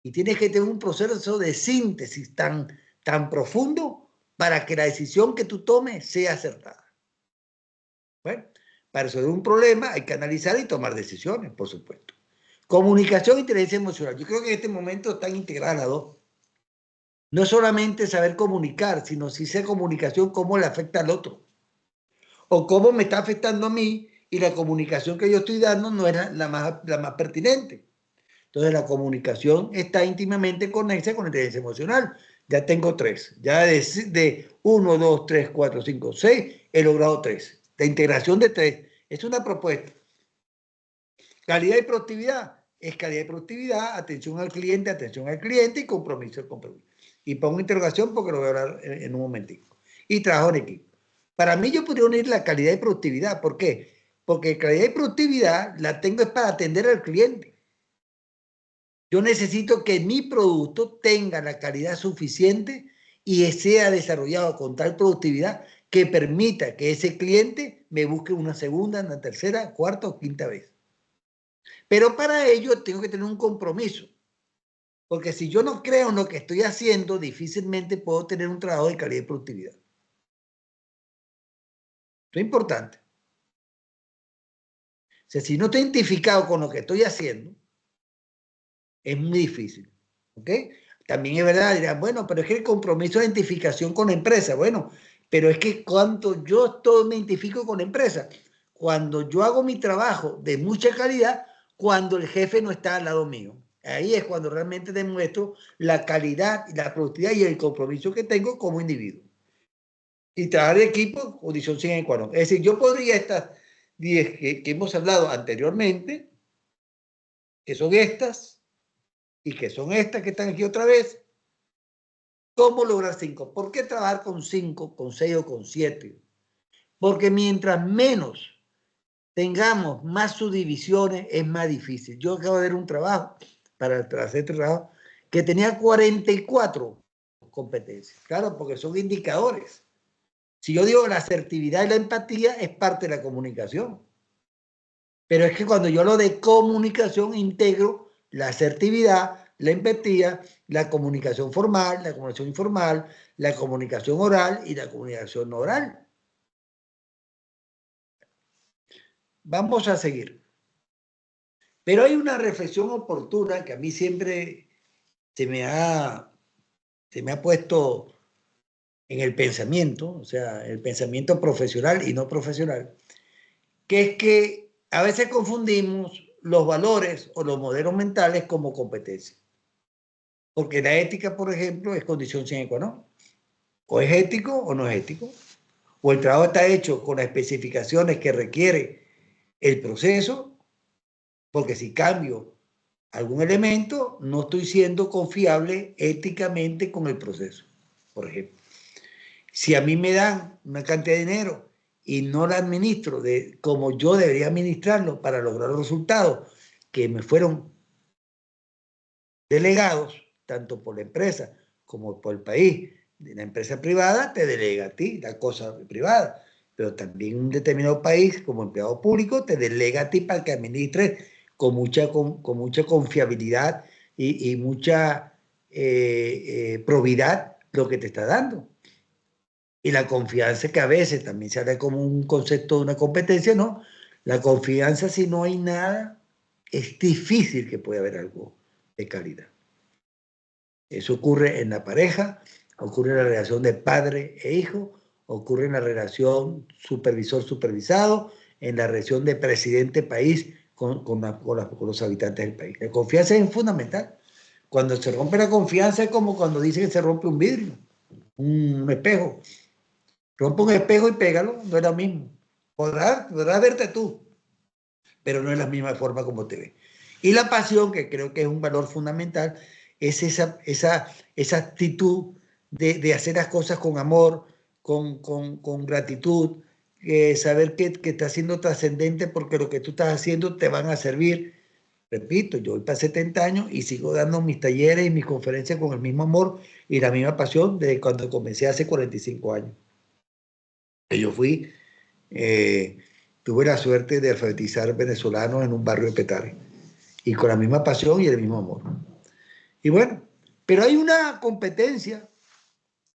Y tienes que tener un proceso de síntesis tan profundo para que la decisión que tú tomes sea acertada. Bueno, para resolver un problema hay que analizar y tomar decisiones, por supuesto. Comunicación e inteligencia emocional. Yo creo que en este momento están integradas las dos. No es solamente saber comunicar, sino si esa comunicación, cómo le afecta al otro. O cómo me está afectando a mí y la comunicación que yo estoy dando no es la más pertinente. Entonces la comunicación está íntimamente conexa con la inteligencia emocional. Ya tengo 3. Ya de 1, 2, 3, 4, 5, 6, he logrado 3. La integración de 3 es una propuesta. Calidad y productividad. Es calidad y productividad, atención al cliente y compromiso. Y pongo interrogación porque lo voy a hablar en un momentico. Y trabajo en equipo. Para mí yo podría unir la calidad y productividad. ¿Por qué? Porque calidad y productividad la tengo es para atender al cliente. Yo necesito que mi producto tenga la calidad suficiente y sea desarrollado con tal productividad que permita que ese cliente me busque una segunda, una tercera, cuarta o quinta vez. Pero para ello tengo que tener un compromiso, porque si yo no creo en lo que estoy haciendo, difícilmente puedo tener un trabajo de calidad y productividad. Esto es importante. O sea, si no estoy identificado con lo que estoy haciendo, es muy difícil. ¿Ok? También es verdad, dirán, bueno, pero es que el compromiso de identificación con la empresa, bueno, pero es que cuando yo todo me identifico con la empresa, cuando yo hago mi trabajo de mucha calidad, cuando el jefe no está al lado mío. Ahí es cuando realmente demuestro la calidad, la productividad y el compromiso que tengo como individuo. Y trabajar en equipo, condición sine qua non. Es decir, yo podría estas 10 que hemos hablado anteriormente, que son estas, y que son estas que están aquí otra vez. ¿Cómo lograr 5? ¿Por qué trabajar con 5, con 6 o con 7? Porque mientras menos tengamos más subdivisiones, es más difícil. Yo acabo de ver un trabajo, para hacer este trabajo, que tenía 44 competencias. Claro, porque son indicadores. Si yo digo la asertividad y la empatía, es parte de la comunicación. Pero es que cuando yo hablo de comunicación, integro la asertividad, la empatía, la comunicación formal, la comunicación informal, la comunicación oral y la comunicación no oral. Vamos a seguir. Pero hay una reflexión oportuna que a mí siempre se me ha puesto en el pensamiento, o sea, el pensamiento profesional y no profesional, que es que a veces confundimos los valores o los modelos mentales como competencia. Porque la ética, por ejemplo, es condición sine qua non. O es ético o no es ético. O el trabajo está hecho con las especificaciones que requiere el proceso, porque si cambio algún elemento, no estoy siendo confiable éticamente con el proceso, por ejemplo. Si a mí me dan una cantidad de dinero y no la administro como yo debería administrarlo para lograr los resultados que me fueron delegados, tanto por la empresa como por el país, de la empresa privada te delega a ti la cosa privada, pero también un determinado país como empleado público te delega a ti para que administres con mucha confiabilidad y mucha probidad lo que te está dando. Y la confianza, que a veces también se habla como un concepto de una competencia, ¿no? La confianza, si no hay nada, es difícil que pueda haber algo de calidad. Eso ocurre en la pareja, ocurre en la relación de padre e hijo, ocurre en la relación supervisor-supervisado, en la relación de presidente-país con los habitantes del país. La confianza es fundamental. Cuando se rompe la confianza es como cuando dicen que se rompe un vidrio, un espejo. Rompe un espejo y pégalo, no es lo mismo. Podrás verte tú, pero no es la misma forma como te ve. Y la pasión, que creo que es un valor fundamental, es esa actitud de hacer las cosas con amor, con gratitud, saber que estás siendo trascendente porque lo que tú estás haciendo te van a servir. Repito, yo voy para 70 años y sigo dando mis talleres y mis conferencias con el mismo amor y la misma pasión desde cuando comencé hace 45 años. Yo tuve la suerte de alfabetizar venezolanos en un barrio de Petare y con la misma pasión y el mismo amor. Y bueno, pero hay una competencia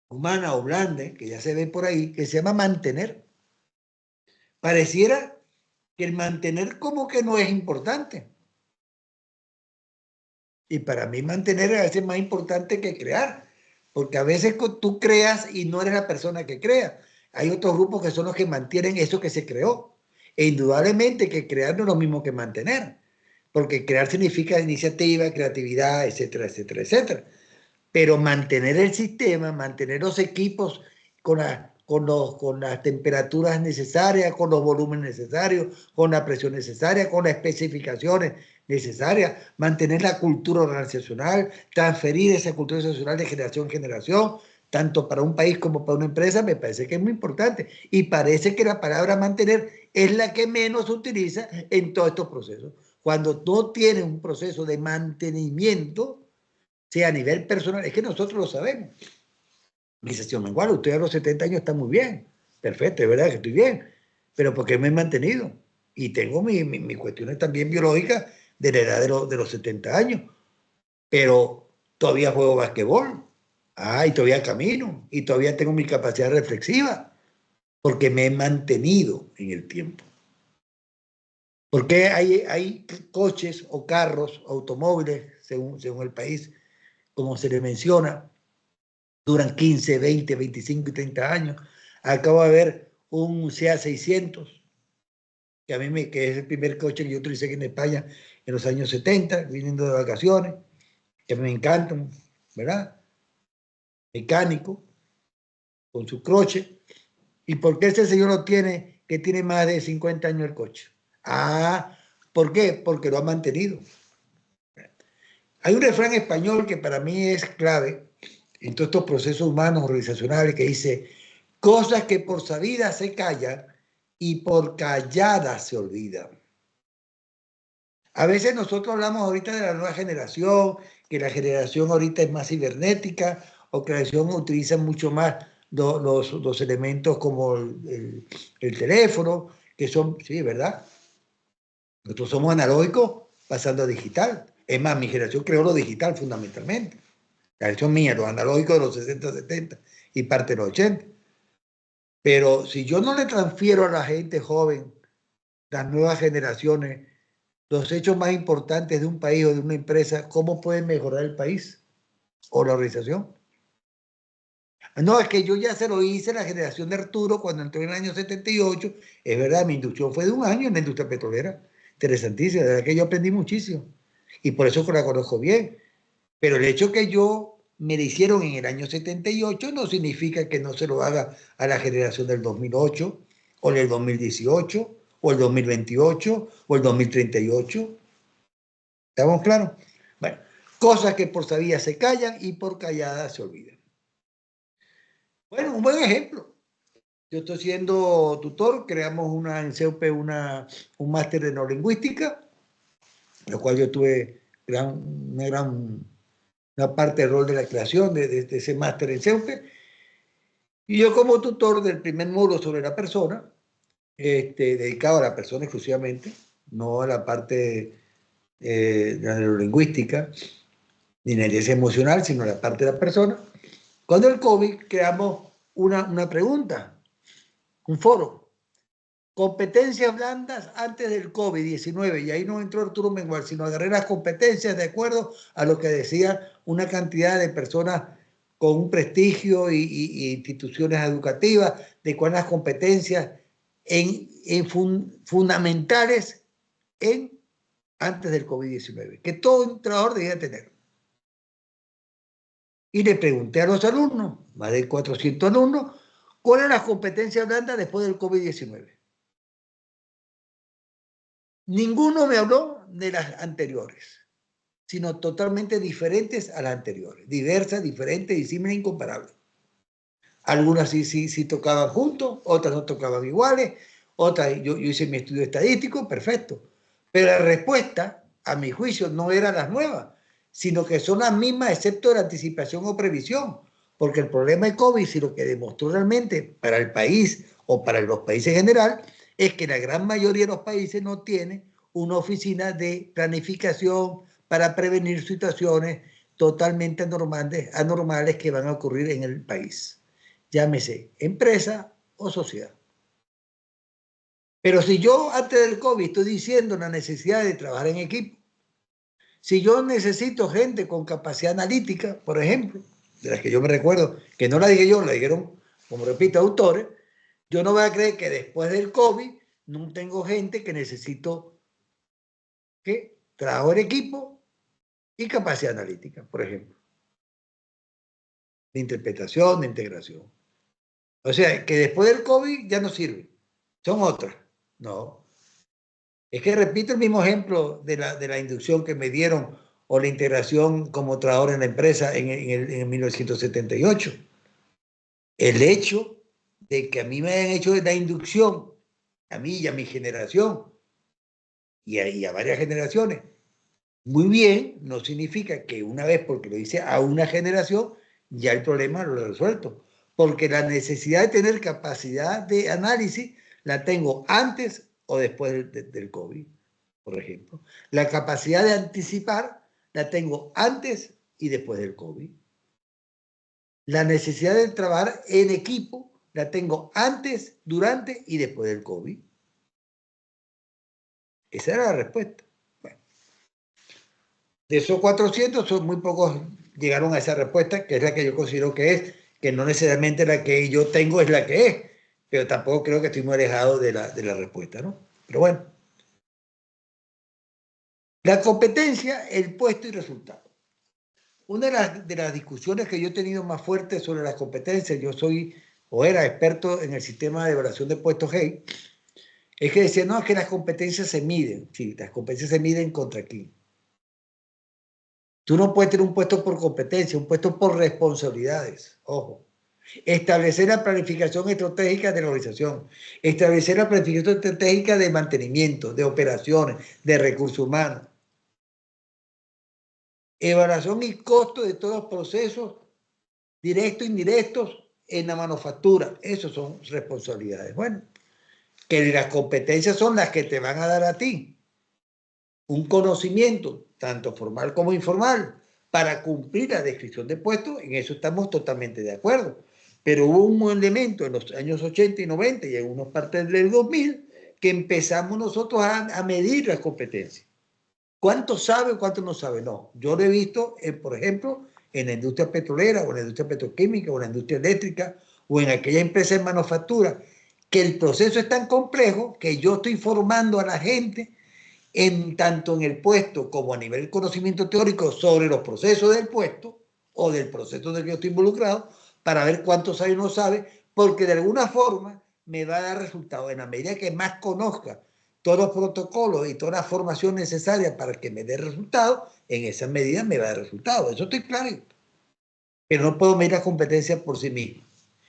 humana o blande que ya se ve por ahí que se llama mantener. pareciera que el mantener como que no es importante. Y para mí mantener a veces es más importante que crear, porque a veces tú creas y no eres la persona que crea. Hay otros grupos que son los que mantienen eso que se creó. E indudablemente que crear no es lo mismo que mantener, porque crear significa iniciativa, creatividad, etcétera, etcétera, etcétera. Pero mantener el sistema, mantener los equipos con las temperaturas necesarias, con los volúmenes necesarios, con la presión necesaria, con las especificaciones necesarias, mantener la cultura organizacional, transferir esa cultura organizacional de generación en generación, tanto para un país como para una empresa, me parece que es muy importante. Y parece que la palabra mantener es la que menos se utiliza en todos estos procesos. Cuando no tiene un proceso de mantenimiento, sea a nivel personal, es que nosotros lo sabemos. Me dice, señor Mengual, usted a los 70 años está muy bien. Perfecto, es verdad que estoy bien. Pero porque me he mantenido. Y tengo mis cuestiones también biológicas de la edad de los 70 años. Pero todavía juego basquetbol. Y todavía camino. Y todavía tengo mi capacidad reflexiva. Porque me he mantenido en el tiempo. Porque hay coches o carros, automóviles, según el país, como se le menciona, duran 15, 20, 25 y 30 años. Acabo de ver un SEA 600, que es el primer coche que yo utilicé aquí en España en los años 70, viniendo de vacaciones, que a mí me encantan, ¿verdad? Mecánico, con su croche. ¿Y por qué ese señor lo tiene, que tiene más de 50 años el coche? ¿Por qué? Porque lo ha mantenido. Hay un refrán español que para mí es clave en todos estos procesos humanos organizacionales que dice: cosas que por sabidas se callan y por calladas se olvidan. A veces nosotros hablamos ahorita de la nueva generación, que la generación ahorita es más cibernética, o que la generación utiliza mucho más los elementos como el teléfono, que son, sí, ¿verdad? Nosotros somos analógicos pasando a digital. Es más, mi generación creó lo digital fundamentalmente. La generación mía, los analógicos de los 60, 70 y parte de los 80. Pero si yo no le transfiero a la gente joven, las nuevas generaciones, los hechos más importantes de un país o de una empresa, ¿cómo pueden mejorar el país o la organización? No, es que yo ya se lo hice a la generación de Arturo cuando entró en el año 78. Es verdad, mi inducción fue de un año en la industria petrolera. Interesantísima, de verdad que yo aprendí muchísimo. Y por eso la conozco bien. Pero el hecho que yo me lo hicieron en el año 78 no significa que no se lo haga a la generación del 2008, o del 2018, o el 2028, o el 2038. ¿Estamos claros? Bueno, cosas que por sabidas se callan y por calladas se olvidan. Bueno, un buen ejemplo. Yo estoy siendo tutor, creamos en CEUP un máster de neurolingüística, lo cual yo tuve una parte del rol de la creación de ese máster en CEUPE. Y yo como tutor del primer módulo sobre la persona, dedicado a la persona exclusivamente, no a la parte de la neurolingüística, ni inteligencia emocional, sino a la parte de la persona. Cuando el COVID creamos una pregunta, un foro. Competencias blandas antes del COVID-19, y ahí no entró Arturo Mengual, sino agarré las competencias de acuerdo a lo que decía una cantidad de personas con un prestigio y instituciones educativas, de cuáles las competencias fundamentales antes del COVID-19, que todo trabajador debía tener. Y le pregunté a los alumnos, más de 400 alumnos, cuáles eran las competencias blandas después del COVID-19. Ninguno me habló de las anteriores, sino totalmente diferentes a las anteriores, diversas, diferentes, disímiles, incomparables. Algunas sí tocaban juntos, otras no tocaban iguales, otras, yo hice mi estudio estadístico, perfecto. Pero la respuesta, a mi juicio, no eran las nuevas, sino que son las mismas, excepto la anticipación o previsión. Porque el problema de COVID, si lo que demostró realmente para el país o para los países en general, es que la gran mayoría de los países no tiene una oficina de planificación para prevenir situaciones totalmente anormales que van a ocurrir en el país. Llámese empresa o sociedad. Pero si yo antes del COVID estoy diciendo la necesidad de trabajar en equipo, si yo necesito gente con capacidad analítica, por ejemplo, de las que yo me recuerdo, que no la dije yo, la dijeron, como repito, autores, yo no voy a creer que después del COVID no tengo gente que necesito que trabajo en equipo y capacidad analítica, por ejemplo, de interpretación, de integración. O sea, que después del COVID ya no sirve, son otras. No, es que repito el mismo ejemplo de la inducción que me dieron o la integración como trabajador en la empresa en 1978. El hecho de que a mí me hayan hecho la inducción, a mí y a mi generación, y a varias generaciones, muy bien, no significa que una vez porque lo hice a una generación, ya el problema lo he resuelto. Porque la necesidad de tener capacidad de análisis la tengo antes o después del COVID, por ejemplo. La capacidad de anticipar la tengo antes y después del COVID. La necesidad de trabajar en equipo la tengo antes, durante y después del COVID. Esa era la respuesta. Bueno, de esos 400, son muy pocos llegaron a esa respuesta, que es la que yo considero que no necesariamente la que yo tengo es la que es, pero tampoco creo que estoy muy alejado de la respuesta, ¿no? Pero bueno, la competencia, el puesto y resultado. Una de las discusiones que yo he tenido más fuertes sobre las competencias, yo soy o era experto en el sistema de evaluación de puestos GEI, es que decía, no, es que las competencias se miden. Sí, las competencias se miden contra quién. Tú no puedes tener un puesto por competencia, un puesto por responsabilidades. Ojo. Establecer la planificación estratégica de la organización. Establecer la planificación estratégica de mantenimiento, de operaciones, de recursos humanos. Evaluación y costo de todos los procesos, directos e indirectos, en la manufactura. Esas son responsabilidades. Bueno, que las competencias son las que te van a dar a ti un conocimiento, tanto formal como informal, para cumplir la descripción de puestos. En eso estamos totalmente de acuerdo. Pero hubo un elemento en los años 80 y 90 y en unas partes del 2000 que empezamos nosotros a medir las competencias. ¿Cuánto sabe, cuánto no sabe? No. Yo lo he visto, por ejemplo, en la industria petrolera o en la industria petroquímica o en la industria eléctrica o en aquella empresa de manufactura, que el proceso es tan complejo que yo estoy formando a la gente tanto en el puesto como a nivel de conocimiento teórico sobre los procesos del puesto o del proceso del que yo estoy involucrado para ver cuánto sabe o no sabe, porque de alguna forma me va a dar resultados. En la medida que más conozca todos los protocolos y toda la formación necesaria para que me dé resultados, en esa medida me va a dar resultados. Eso estoy claro. Pero no puedo medir las competencias por sí mismo.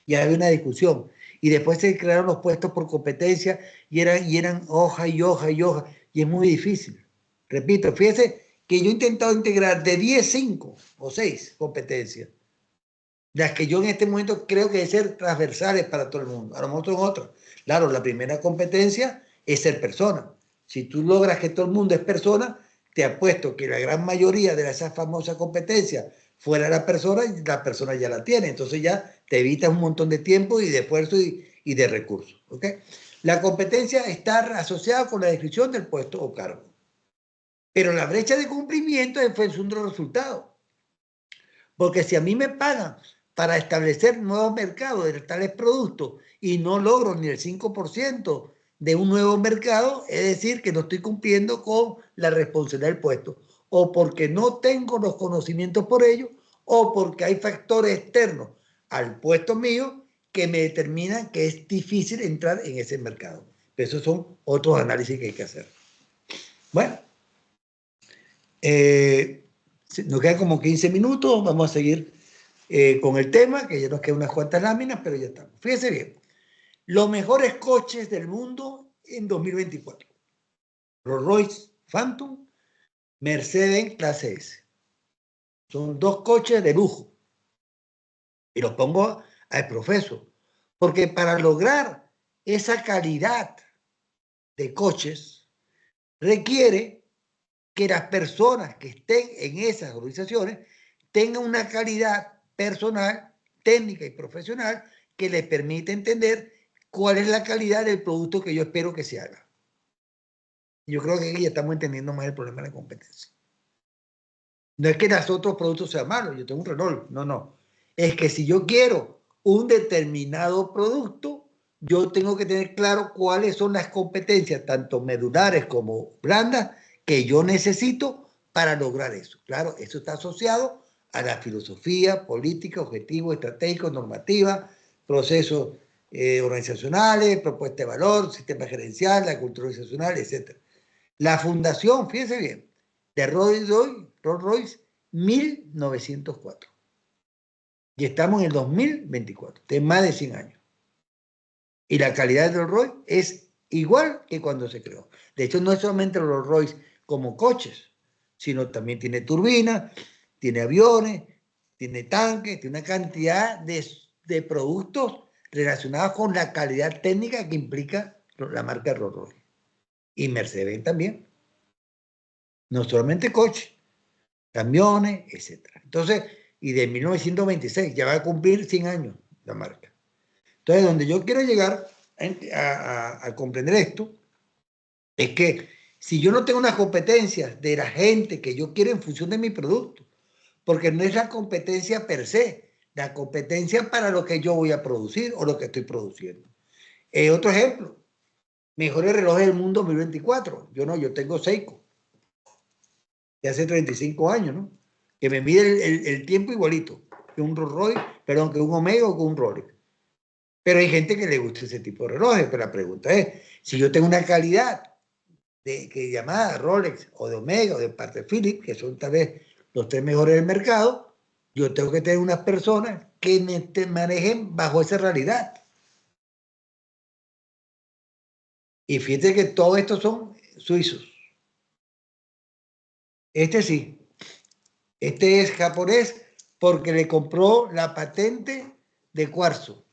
Y había una discusión. Y después se crearon los puestos por competencia y eran hoja y hoja y hoja. Y es muy difícil. Repito, fíjese que yo he intentado integrar de 10, 5 o 6 competencias. Las que yo en este momento creo que deben ser transversales para todo el mundo. A lo mejor son otras. Claro, la primera competencia es ser persona. Si tú logras que todo el mundo es persona, te apuesto que la gran mayoría de esas famosas competencias fuera la persona ya la tiene. Entonces ya te evitas un montón de tiempo y de esfuerzo y de recursos. ¿Okay? La competencia está asociada con la descripción del puesto o cargo. Pero la brecha de cumplimiento es en función de los resultados. Porque si a mí me pagan para establecer nuevos mercados de tales productos y no logro ni el 5% de un nuevo mercado, es decir, que no estoy cumpliendo con la responsabilidad del puesto, o porque no tengo los conocimientos por ello, o porque hay factores externos al puesto mío que me determinan que es difícil entrar en ese mercado. Esos son otros análisis que hay que hacer. Bueno, nos quedan como 15 minutos, vamos a seguir con el tema, que ya nos quedan unas cuantas láminas, pero ya estamos. Fíjense bien, los mejores coches del mundo en 2024. Rolls-Royce Phantom, Mercedes clase S. Son dos coches de lujo. Y los pongo al profeso. Porque para lograr esa calidad de coches, requiere que las personas que estén en esas organizaciones tengan una calidad personal, técnica y profesional que les permite entender cuál es la calidad del producto que yo espero que se haga. Yo creo que aquí ya estamos entendiendo más el problema de la competencia. No es que los otros productos sean malos, yo tengo un Renault, no, no. Es que si yo quiero un determinado producto, yo tengo que tener claro cuáles son las competencias, tanto medulares como blandas, que yo necesito para lograr eso. Claro, eso está asociado a la filosofía, política, objetivos estratégicos, normativa, procesos organizacionales, propuesta de valor, sistema gerencial, la cultura organizacional, etc. La fundación, fíjense bien, de Rolls-Royce, 1904. Y estamos en el 2024, de más de 100 años. Y la calidad del Rolls-Royce es igual que cuando se creó. De hecho, no es solamente el Rolls-Royce como coches, sino también tiene turbinas, tiene aviones, tiene tanques, tiene una cantidad de productos relacionados con la calidad técnica que implica la marca Rolls-Royce. Y Mercedes también. No solamente coches, camiones, etc. Entonces, y de 1926, ya va a cumplir 100 años la marca. Entonces, donde yo quiero llegar a comprender esto, es que si yo no tengo unas competencias de la gente que yo quiero en función de mi producto, porque no es la competencia per se, la competencia para lo que yo voy a producir o lo que estoy produciendo. Otro ejemplo, mejores relojes del mundo 2024. Yo no, yo tengo Seiko, de hace 35 años, ¿no? Que me mide el tiempo igualito que un Rolls Royce, perdón, que un Omega o que un Rolex. Pero hay gente que le gusta ese tipo de relojes, pero la pregunta es, si yo tengo una calidad que llamada Rolex o de Omega o de parte de Philips, que son tal vez los tres mejores del mercado, yo tengo que tener unas personas que me manejen bajo esa realidad. Y fíjate que todos estos son suizos. Este sí, este es japonés porque le compró la patente de cuarzo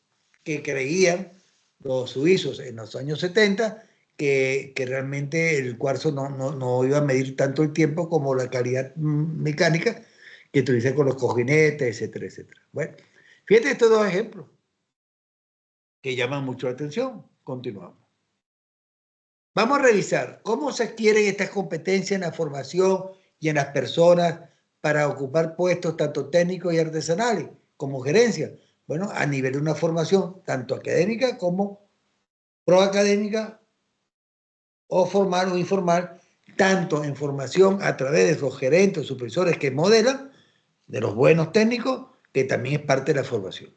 que creían los suizos en los años 70 que realmente el cuarzo no iba a medir tanto el tiempo como la calidad mecánica que utiliza con los cojinetes, etcétera, etcétera. Bueno, fíjate estos dos ejemplos que llaman mucho la atención. Continuamos. Vamos a revisar cómo se adquieren estas competencias en la formación y en las personas para ocupar puestos tanto técnicos y artesanales como gerencia. Bueno, a nivel de una formación tanto académica como proacadémica o formal o informal, tanto en formación a través de los gerentes o supervisores que modelan, de los buenos técnicos, que también es parte de la formación.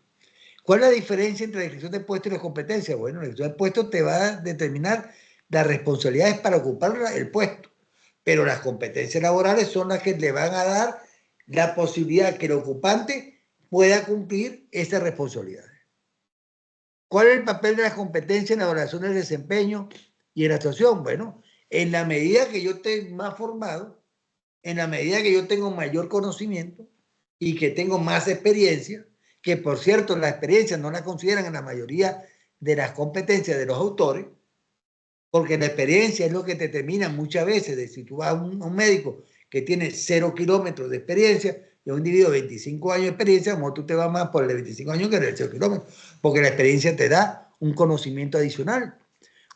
¿Cuál es la diferencia entre la descripción de puesto y las competencias? Bueno, la descripción de puesto te va a determinar las responsabilidades para ocupar el puesto, pero las competencias laborales son las que le van a dar la posibilidad que el ocupante pueda cumplir esas responsabilidades. ¿Cuál es el papel de las competencias en la evaluación del desempeño y en la actuación? Bueno, en la medida que yo esté más formado, en la medida que yo tengo mayor conocimiento y que tengo más experiencia, que por cierto la experiencia no la consideran en la mayoría de las competencias de los autores, porque la experiencia es lo que te determina muchas veces de si tú vas a un médico que tiene 0 kilómetros de experiencia y a un individuo de 25 años de experiencia, como tú te vas más por el de 25 años que el de 0 kilómetros, porque la experiencia te da un conocimiento adicional.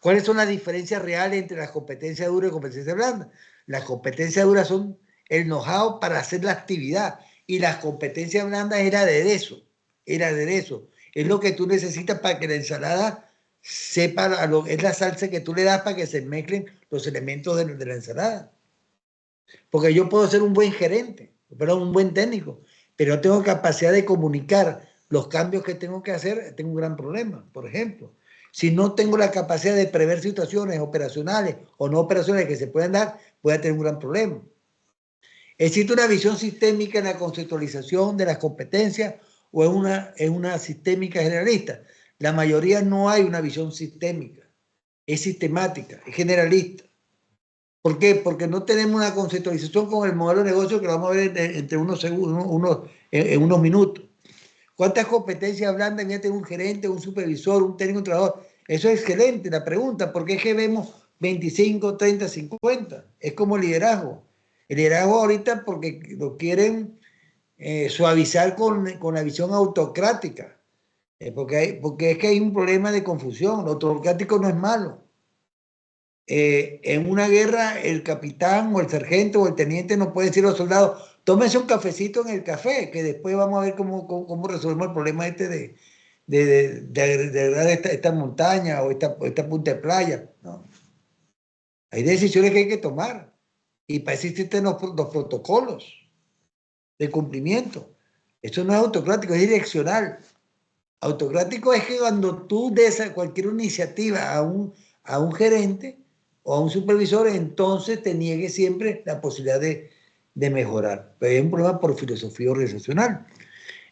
¿Cuáles son las diferencias reales entre las competencias duras y competencias blandas? Las competencias duras son el know-how para hacer la actividad y las competencias blandas era aderezo, es lo que tú necesitas para que la ensalada sepa, es la salsa que tú le das para que se mezclen los elementos de la ensalada. Porque yo puedo ser un buen gerente, pero un buen técnico, pero no tengo capacidad de comunicar los cambios que tengo que hacer, tengo un gran problema. Por ejemplo, si no tengo la capacidad de prever situaciones operacionales o no operacionales que se pueden dar, voy a tener un gran problema. ¿Existe una visión sistémica en la conceptualización de las competencias o es una sistémica generalista? La mayoría no hay una visión sistémica, es sistemática, es generalista. ¿Por qué? Porque no tenemos una conceptualización con el modelo de negocio que lo vamos a ver entre unos segundos, en unos minutos. ¿Cuántas competencias blandas tiene un gerente, un supervisor, un técnico, un trabajador? Eso es excelente la pregunta. ¿Por qué es que vemos 25, 30, 50? Es como liderazgo. El liderazgo ahorita porque lo quieren suavizar con la visión autocrática. Porque es que hay un problema de confusión. Lo autocrático no es malo. En una guerra, el capitán o el sargento o el teniente no puede decir a los soldados, tómense un cafecito en el café, que después vamos a ver cómo resolvemos el problema este de agregar esta montaña o esta punta de playa. No. Hay decisiones que hay que tomar. Y para eso existen los protocolos de cumplimiento. Eso no es autocrático, es direccional. Autocrático es que cuando tú des cualquier iniciativa a un gerente o a un supervisor, entonces te niegue siempre la posibilidad de mejorar. Pero es un problema por filosofía organizacional.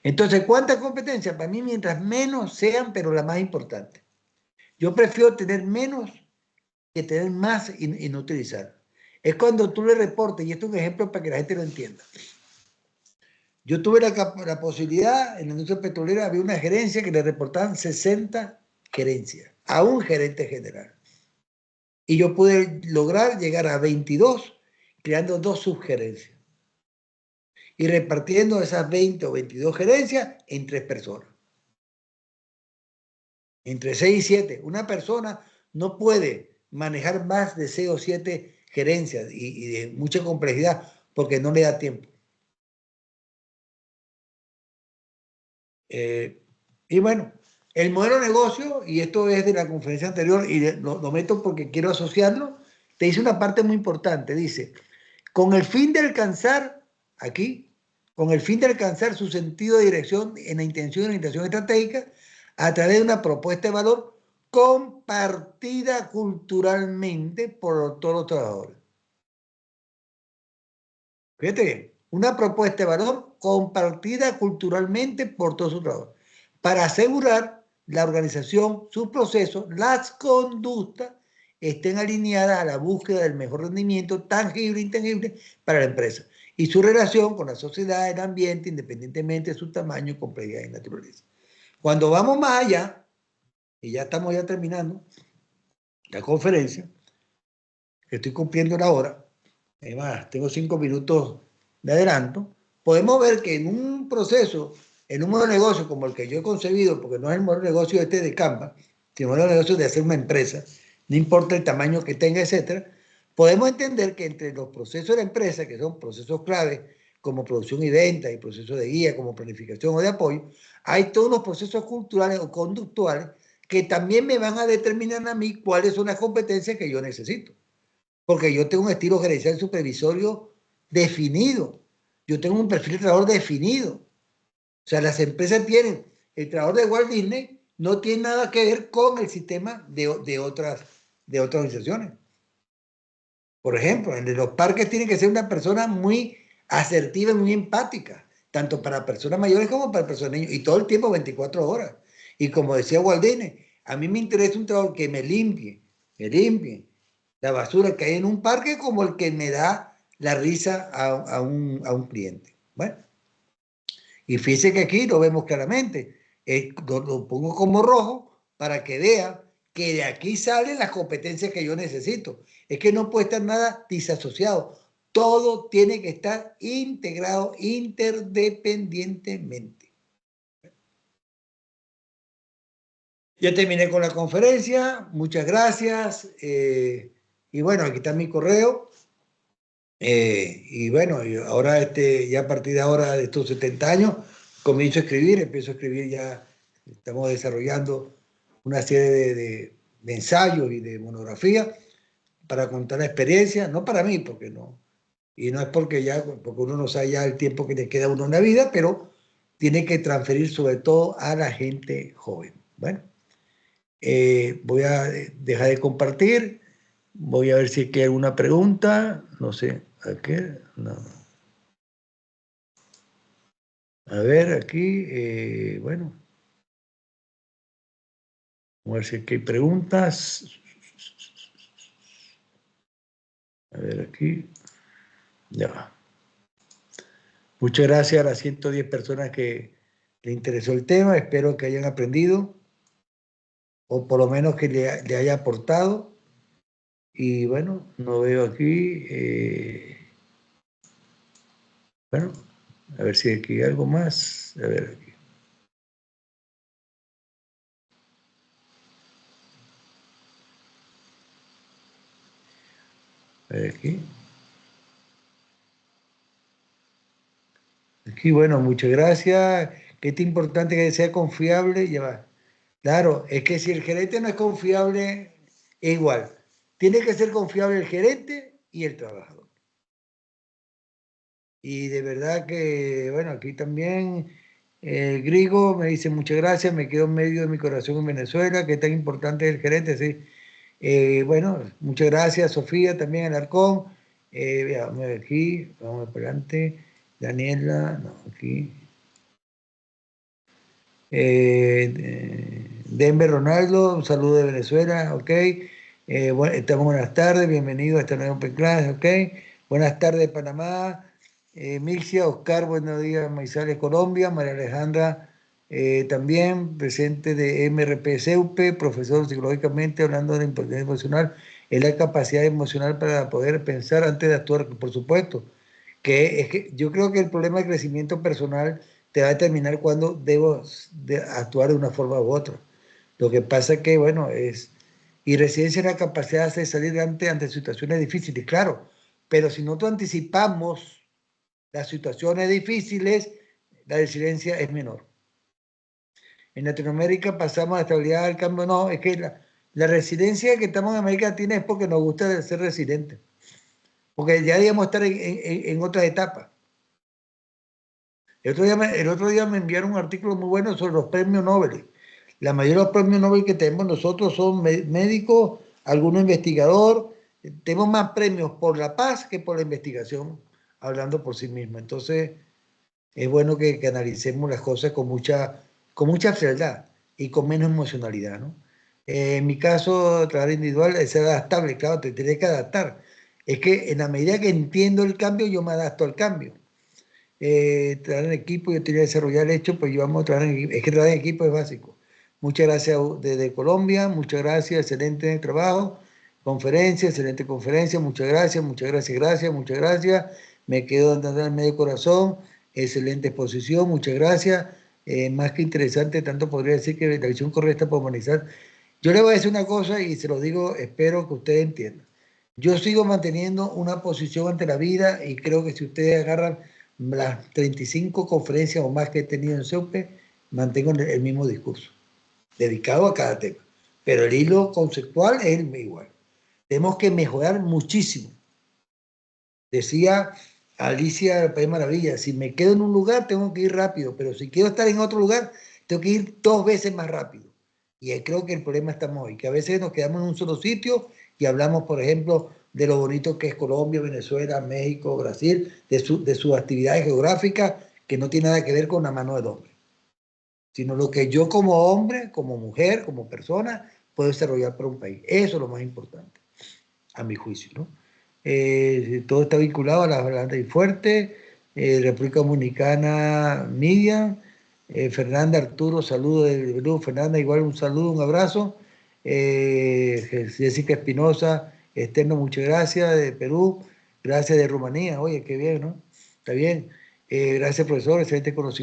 Entonces, ¿cuántas competencias? Para mí, mientras menos sean, pero la más importante. Yo prefiero tener menos que tener más y no utilizar. Es cuando tú le reportes, y esto es un ejemplo para que la gente lo entienda. Yo tuve la posibilidad, en la industria petrolera había una gerencia que le reportaban 60 gerencias a un gerente general. Y yo pude lograr llegar a 22, creando 2 subgerencias. Y repartiendo esas 20 o 22 gerencias en 3 personas. Entre 6 y 7. Una persona no puede manejar más de 6 o 7 gerencias y de mucha complejidad porque no le da tiempo. Y bueno, el modelo de negocio, y esto es de la conferencia anterior y lo meto porque quiero asociarlo, te dice una parte muy importante. Dice, con el fin de alcanzar, aquí, con el fin de alcanzar su sentido de dirección en la intención y la orientación estratégica, a través de una propuesta de valor compartida culturalmente por todos los trabajadores. Fíjate bien, una propuesta de valor compartida culturalmente por todos sus trabajadores, para asegurar la organización, sus procesos, las conductas estén alineadas a la búsqueda del mejor rendimiento tangible e intangible para la empresa y su relación con la sociedad, el ambiente, independientemente de su tamaño, complejidad y naturaleza. Cuando vamos más allá, y ya estamos ya terminando la conferencia, que estoy cumpliendo la hora, además tengo 5 minutos de adelanto, podemos ver que en un proceso, en un modelo de negocio como el que yo he concebido, porque no es el modelo de negocio este de Canva, sino el modelo de negocio de hacer una empresa, no importa el tamaño que tenga, etcétera, podemos entender que entre los procesos de la empresa, que son procesos clave, como producción y venta, y procesos de guía, como planificación o de apoyo, hay todos los procesos culturales o conductuales que también me van a determinar a mí cuáles son las competencias que yo necesito. Porque yo tengo un estilo gerencial supervisorio definido. Yo tengo un perfil de trabajador definido. O sea, las empresas tienen, el trabajador de Walt Disney no tiene nada que ver con el sistema de otras organizaciones. Por ejemplo, el de los parques tiene que ser una persona muy asertiva y muy empática, tanto para personas mayores como para personas niños, y todo el tiempo 24 horas. Y como decía Walt Disney, a mí me interesa un trabajo que me limpie la basura que hay en un parque como el que me da la risa a un cliente. Bueno, y fíjese que aquí lo vemos claramente. Lo pongo como rojo para que vea que de aquí salen las competencias que yo necesito. Es que no puede estar nada disasociado. Todo tiene que estar integrado interdependientemente. Ya terminé con la conferencia. Muchas gracias. Y bueno, aquí está mi correo. Y bueno, ahora ya a partir de ahora, de estos 70 años, comienzo a escribir, empiezo a escribir ya, estamos desarrollando una serie de ensayos y de monografías para contar la experiencia, no para mí, porque no, y no es porque uno no sabe ya el tiempo que le queda a uno en la vida, pero tiene que transferir sobre todo a la gente joven. Bueno, voy a dejar de compartir, voy a ver si hay alguna pregunta, no sé, ¿a qué? No. A ver, aquí, bueno, vamos a ver si aquí hay preguntas. A ver, aquí, ya. Muchas gracias a las 110 personas que le interesó el tema. Espero que hayan aprendido o por lo menos que le haya aportado. Y bueno, no veo aquí. Bueno, a ver si aquí hay algo más. A ver aquí. Aquí. Aquí, bueno, muchas gracias. Que es importante que sea confiable. Ya va. Claro, es que si el gerente no es confiable, es igual. Tiene que ser confiable el gerente y el trabajador. Y de verdad que, bueno, aquí también el Grigo me dice muchas gracias, me quedo en medio de mi corazón en Venezuela, que tan importante es el gerente, sí. Bueno, muchas gracias, Sofía, también Alarcón. Vamos a ver aquí, vamos para adelante. Daniela, no, aquí. Denver Ronaldo, un saludo de Venezuela, ok. Bueno, estamos buenas tardes, bienvenido a esta nueva Open Class, ok. Buenas tardes, Panamá. Mixia, Oscar, buenos días, Maizales, Colombia. María Alejandra, también presente de MRP CEUPE, profesor psicológicamente, hablando de la importancia emocional, es la capacidad emocional para poder pensar antes de actuar, por supuesto. Que es que yo creo que el problema de crecimiento personal te va a determinar cuándo debo actuar de una forma u otra. Lo que pasa es que, bueno, y resiliencia es la capacidad de salir adelante ante situaciones difíciles, claro, pero si nosotros anticipamos las situaciones difíciles, la resiliencia es menor. En Latinoamérica pasamos a la estabilidad al cambio, no, es que la resiliencia que estamos en América Latina es porque nos gusta ser resilientes, porque ya debíamos estar en otras etapas. El otro día me enviaron un artículo muy bueno sobre los premios Nobel. La mayoría de los premios Nobel que tenemos nosotros son médicos, algunos investigador. Tenemos más premios por la paz que por la investigación, hablando por sí mismo. Entonces, es bueno que analicemos las cosas con mucha frialdad y con menos emocionalidad, ¿no? En mi caso, trabajar individual es adaptable, claro, te tienes que adaptar. Es que en la medida que entiendo el cambio, yo me adapto al cambio. Trabajar en equipo, yo quería desarrollar el hecho, pues yo vamos a trabajar en equipo. Es que trabajar en equipo es básico. Muchas gracias desde Colombia, muchas gracias, excelente trabajo, conferencia, excelente conferencia, muchas gracias, muchas gracias, gracias, muchas gracias. Me quedo andando en medio corazón, excelente exposición, muchas gracias. Más que interesante, tanto podría decir que la visión correcta para humanizar. Yo le voy a decir una cosa y se lo digo, espero que ustedes entiendan. Yo sigo manteniendo una posición ante la vida y creo que si ustedes agarran las 35 conferencias o más que he tenido en CEUPE, mantengo el mismo discurso, dedicado a cada tema. Pero el hilo conceptual es el igual. Tenemos que mejorar muchísimo. Decía Alicia del País Maravilla, si me quedo en un lugar tengo que ir rápido, pero si quiero estar en otro lugar tengo que ir 2 veces más rápido. Y creo que el problema estamos hoy, que a veces nos quedamos en un solo sitio y hablamos, por ejemplo, de lo bonito que es Colombia, Venezuela, México, Brasil, de sus actividades geográficas, que no tiene nada que ver con la mano del hombre, sino lo que yo como hombre, como mujer, como persona, puedo desarrollar para un país. Eso es lo más importante, a mi juicio, ¿no? Todo está vinculado a la Hablando y Fuerte, República Dominicana, Miriam, Fernanda Arturo, saludo de Perú, Fernanda, igual un saludo, un abrazo, Jessica Espinosa, externo, muchas gracias, de Perú, gracias de Rumanía, oye, qué bien, ¿no? Está bien, gracias profesor, excelente conocimiento.